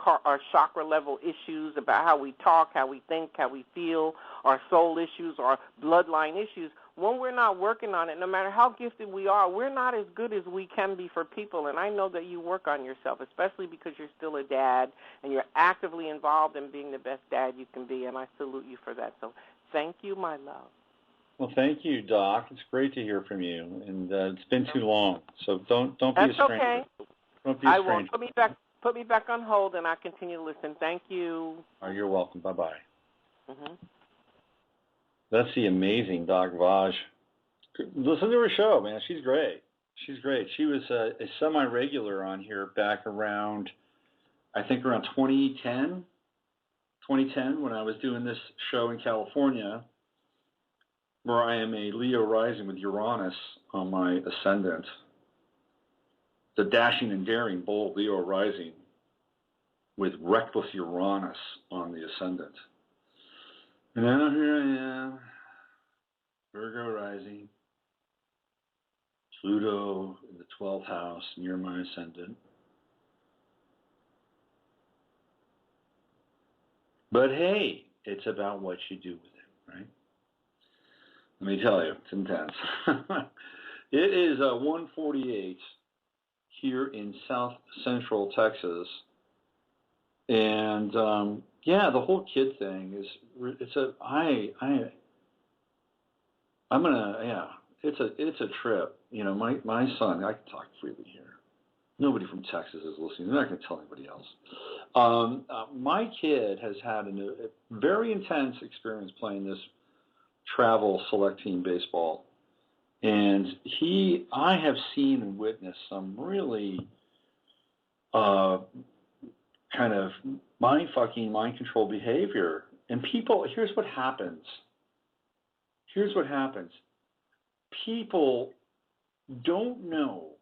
S5: chakra level issues about how we talk, how we think, how we feel, our soul issues, our bloodline issues, when we're not working on it, no matter how gifted we are, we're not as good as we can be for people. And I know that you work on yourself, especially because you're still a dad and you're actively involved in being the best dad you can be. And I salute you for that. So thank you, my love.
S2: Well, thank you, Doc. It's great to hear from you. And it's been too long, so don't be a
S5: That's
S2: stranger.
S5: okay.
S2: Don't be a
S5: I
S2: stranger.
S5: won't. Put me back on hold, and I'll continue to listen. Thank you.
S2: Oh, you're welcome. Bye-bye.
S5: Mm-hmm.
S2: That's the amazing Doc Vaj. Listen to her show, man. She's great. She's great. She was a semi-regular on here back around, I think around 2010 when I was doing this show in California, where I am a Leo rising with Uranus on my ascendant. The dashing and daring, bold Leo rising with reckless Uranus on the ascendant. And now here I am, Virgo rising, Pluto in the 12th house near my ascendant. But hey, it's about what you do with it, right? Let me tell you, it's intense. It is 1:48 here in South Central Texas, and yeah, the whole kid thing is it's a trip. You know, my son, I can talk freely here. Nobody from Texas is listening. They're not going to tell anybody else. My kid has had a very intense experience playing this travel select team baseball. And I have seen and witnessed some really kind of mind control behavior. And people, here's what happens. People don't know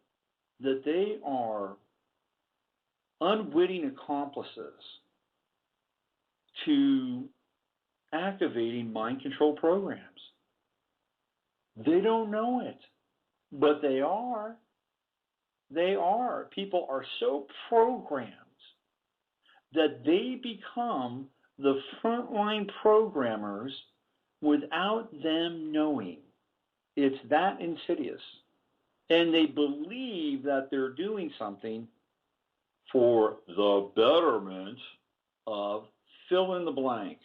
S2: that they are unwitting accomplices to activating mind control programs. They don't know it, but they are. They are. People are so programmed that they become the frontline programmers without them knowing. It's that insidious. And they believe that they're doing something for the betterment of fill in the blank.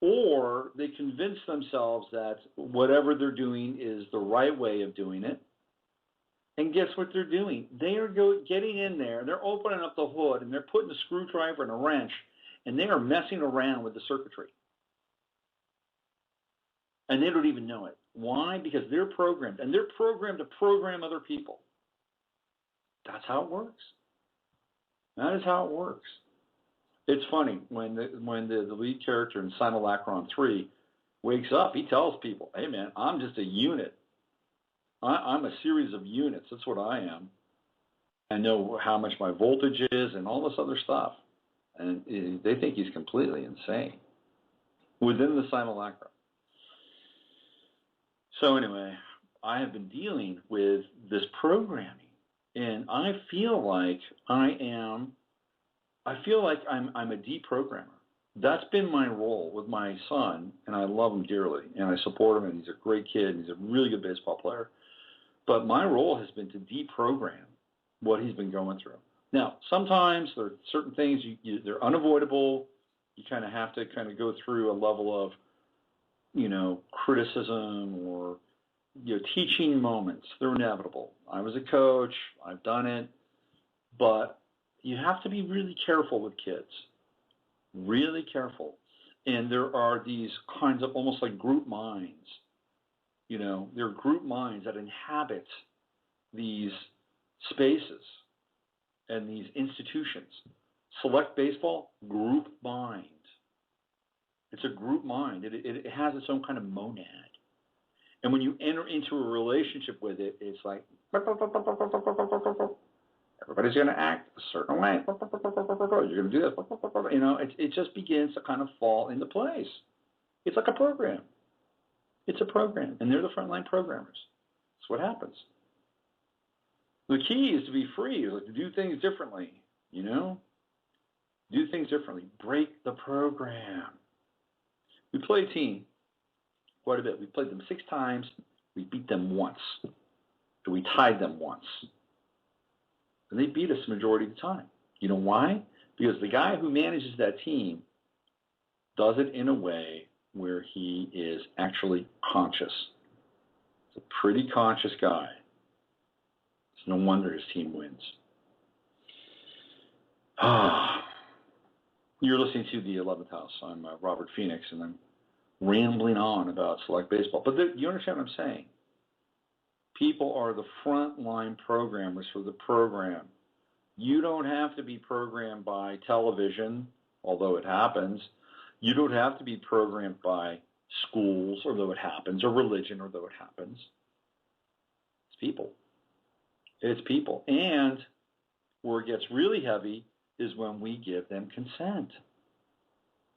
S2: Or they convince themselves that whatever they're doing is the right way of doing it. And guess what they're doing? They are getting in there, they're opening up the hood, and they're putting a screwdriver and a wrench, and they are messing around with the circuitry. And they don't even know it. Why? Because they're programmed, and they're programmed to program other people. That's how it works. That is how it works. It's funny, when the lead character in Simulacron 3 wakes up, he tells people, hey man, I'm just a unit. I'm a series of units. That's what I am. I know how much my voltage is and all this other stuff. And they think he's completely insane within the simulacra. So anyway, I have been dealing with this programming, and I feel like I'm a deprogrammer. That's been my role with my son, and I love him dearly, and I support him, and he's a great kid, and he's a really good baseball player. But my role has been to deprogram what he's been going through. Now, sometimes there are certain things, they're unavoidable. You kind of have to kind of go through a level of, criticism or, teaching moments. They're inevitable. I was a coach. I've done it. But you have to be really careful with kids. Really careful. And there are these kinds of almost like group minds. There are group minds that inhabit these spaces and these institutions. Select baseball, group mind. It's a group mind. It has its own kind of monad. And when you enter into a relationship with it, it's like, everybody's going to act a certain way. You're going to do this. It just begins to kind of fall into place. It's like a program. It's a program, and they're the frontline programmers. That's what happens. The key is to be free, like to do things differently, Do things differently. Break the program. We play a team quite a bit. We played them 6 times We beat them once. And we tied them once. And they beat us the majority of the time. You know why? Because the guy who manages that team does it in a way where he is actually conscious. He's a pretty conscious guy. It's no wonder his team wins. You're listening to the 11th House. I'm Robert Phoenix, and I'm rambling on about select baseball. But you understand what I'm saying? People are the frontline programmers for the program. You don't have to be programmed by television, although it happens. You don't have to be programmed by schools, although it happens, or religion, although it happens. It's people. It's people. And where it gets really heavy is when we give them consent.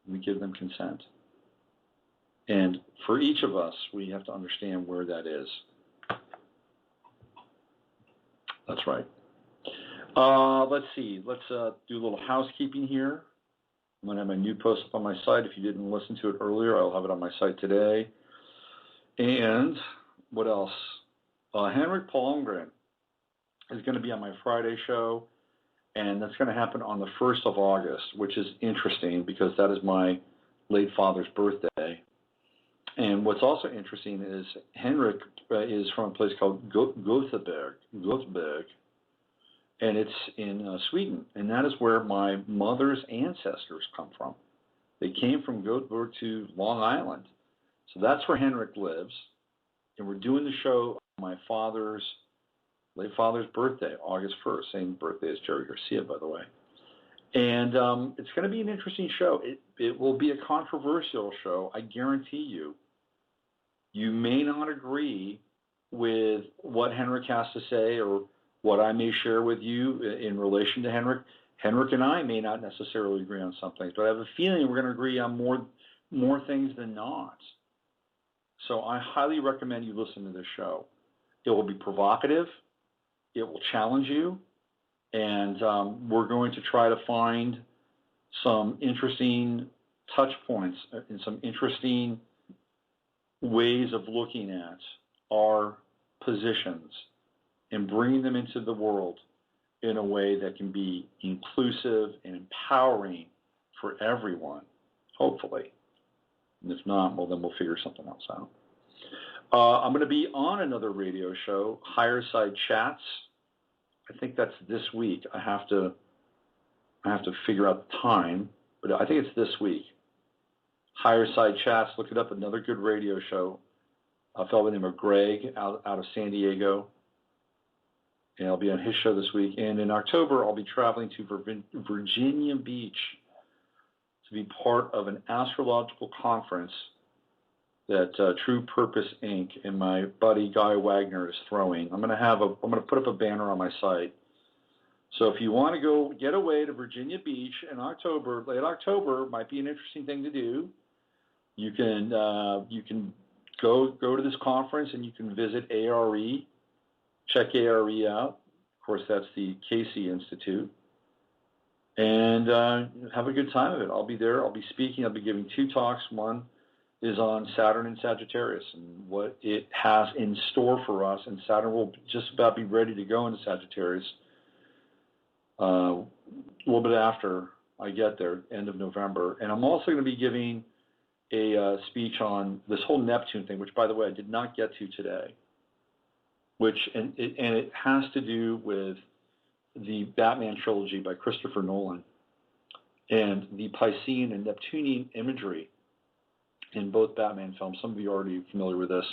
S2: We give them consent. And for each of us, we have to understand where that is. That's right. Let's see. Let's do a little housekeeping here. I'm going to have my new post up on my site. If you didn't listen to it earlier, I'll have it on my site today. And what else? Henrik Palmgren is going to be on my Friday show, and that's going to happen on the 1st of August, which is interesting because that is my late father's birthday. And what's also interesting is Henrik is from a place called Gothenburg, and it's in Sweden, and that is where my mother's ancestors come from. They came from Gothenburg to Long Island. So that's where Henrik lives, and we're doing the show on my late father's birthday, August 1st, same birthday as Jerry Garcia, by the way. And it's going to be an interesting show. It will be a controversial show, I guarantee you. You may not agree with what Henrik has to say or what I may share with you in relation to Henrik. Henrik and I may not necessarily agree on some things, but I have a feeling we're going to agree on more things than not. So I highly recommend you listen to this show. It will be provocative. It will challenge you. And we're going to try to find some interesting touch points and some interesting ways of looking at our positions and bringing them into the world in a way that can be inclusive and empowering for everyone, hopefully. And if not, well, then we'll figure something else out. I'm going to be on another radio show, Higher Side Chats. I think that's this week. I have to figure out the time, but I think it's this week. Higher Side Chats, look it up, another good radio show. A fellow by the name of Greg out of San Diego. And I'll be on his show this week. And in October, I'll be traveling to Virginia Beach to be part of an astrological conference that True Purpose Inc. and my buddy Guy Wagner is throwing. I'm going to put up a banner on my site. So if you want to go get away to Virginia Beach in October, late October, might be an interesting thing to do. You can go to this conference and you can visit ARE, check ARE out. Of course, that's the Casey Institute, and have a good time of it. I'll be there. I'll be speaking. I'll be giving 2 talks. One is on Saturn and Sagittarius and what it has in store for us. And Saturn will just about be ready to go into Sagittarius a little bit after I get there, end of November. And I'm also going to be giving a speech on this whole Neptune thing, which, by the way, I did not get to today, and it has to do with the Batman trilogy by Christopher Nolan and the Piscean and Neptunian imagery in both Batman films. Some of you are already familiar with this,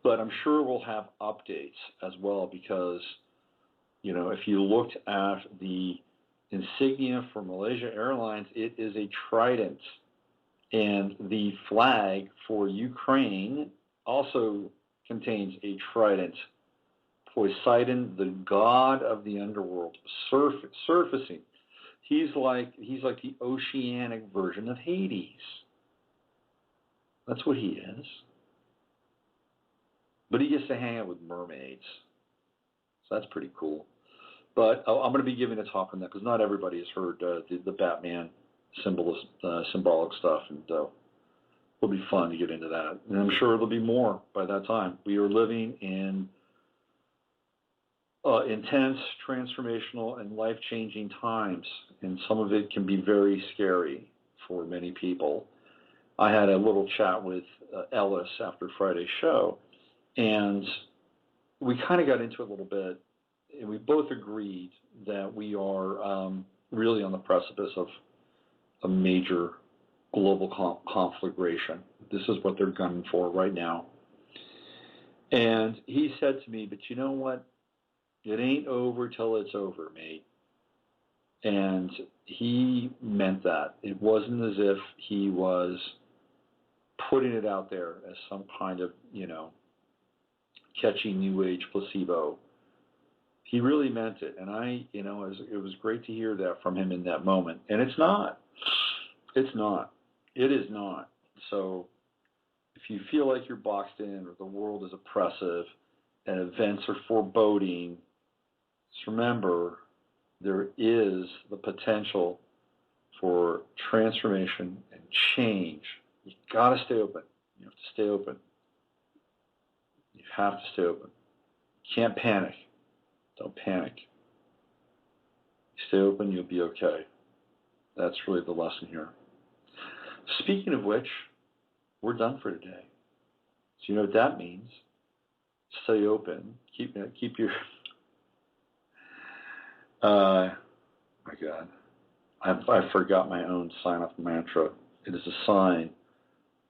S2: but I'm sure we'll have updates as well because, if you looked at the insignia for Malaysia Airlines, it is a trident. And the flag for Ukraine also contains a trident. Poseidon, the god of the underworld, surfacing. He's like the oceanic version of Hades. That's what he is. But he gets to hang out with mermaids. So that's pretty cool. But I'm going to be giving a talk on that because not everybody has heard the Batman symbolic stuff, and it'll be fun to get into that. And I'm sure there'll be more by that time. We are living in intense, transformational, and life-changing times, and some of it can be very scary for many people. I had a little chat with Ellis after Friday's show, and we kind of got into it a little bit, and we both agreed that we are really on the precipice of a major global conflagration. This is what they're gunning for right now. And he said to me, but you know what? It ain't over till it's over, mate. And he meant that. It wasn't as if he was putting it out there as some kind of, catchy New Age placebo. He really meant it. And it was great to hear that from him in that moment. And it's not. It's not. It is not. So if you feel like you're boxed in or the world is oppressive and events are foreboding, just remember there is the potential for transformation and change. You've got to stay open. You have to stay open. You have to stay open. You can't panic. Don't panic. You stay open, you'll be okay. That's really the lesson here. Speaking of which, we're done for today. So you know what that means. Stay open. Keep your... my God. I forgot my own sign-off mantra. It is a sign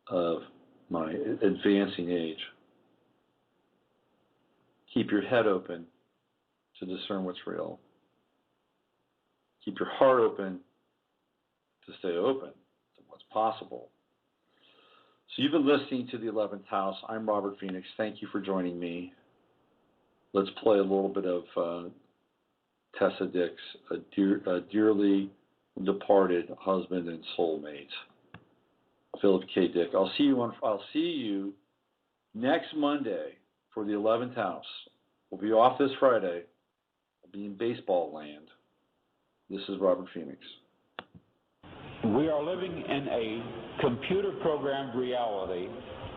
S2: of my advancing age. Keep your head open to discern what's real. Keep your heart open to stay open to what's possible. So you've been listening to the 11th House. I'm Robert Phoenix. Thank you for joining me. Let's play a little bit of Tessa Dick's a dearly departed husband and soulmate, Philip K. Dick. I'll see you next Monday for the 11th House. We'll be off this Friday. We'll be in baseball land. This is Robert Phoenix.
S1: We are living in a computer-programmed reality,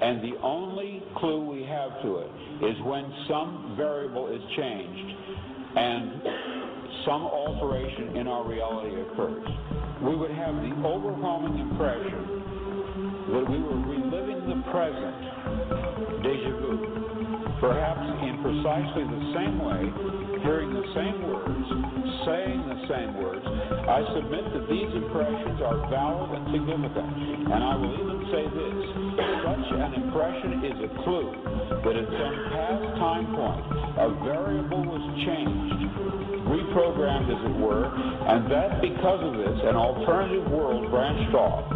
S1: and the only clue we have to it is when some variable is changed and some alteration in our reality occurs. We would have the overwhelming impression that we were reliving the present, déjà vu, perhaps in precisely the same way, hearing the same words, saying the same words. I submit that these impressions are valid and significant, and I will even say this: such an impression is a clue that at some past time point a variable was changed, reprogrammed as it were, and that because of this an alternative world branched off.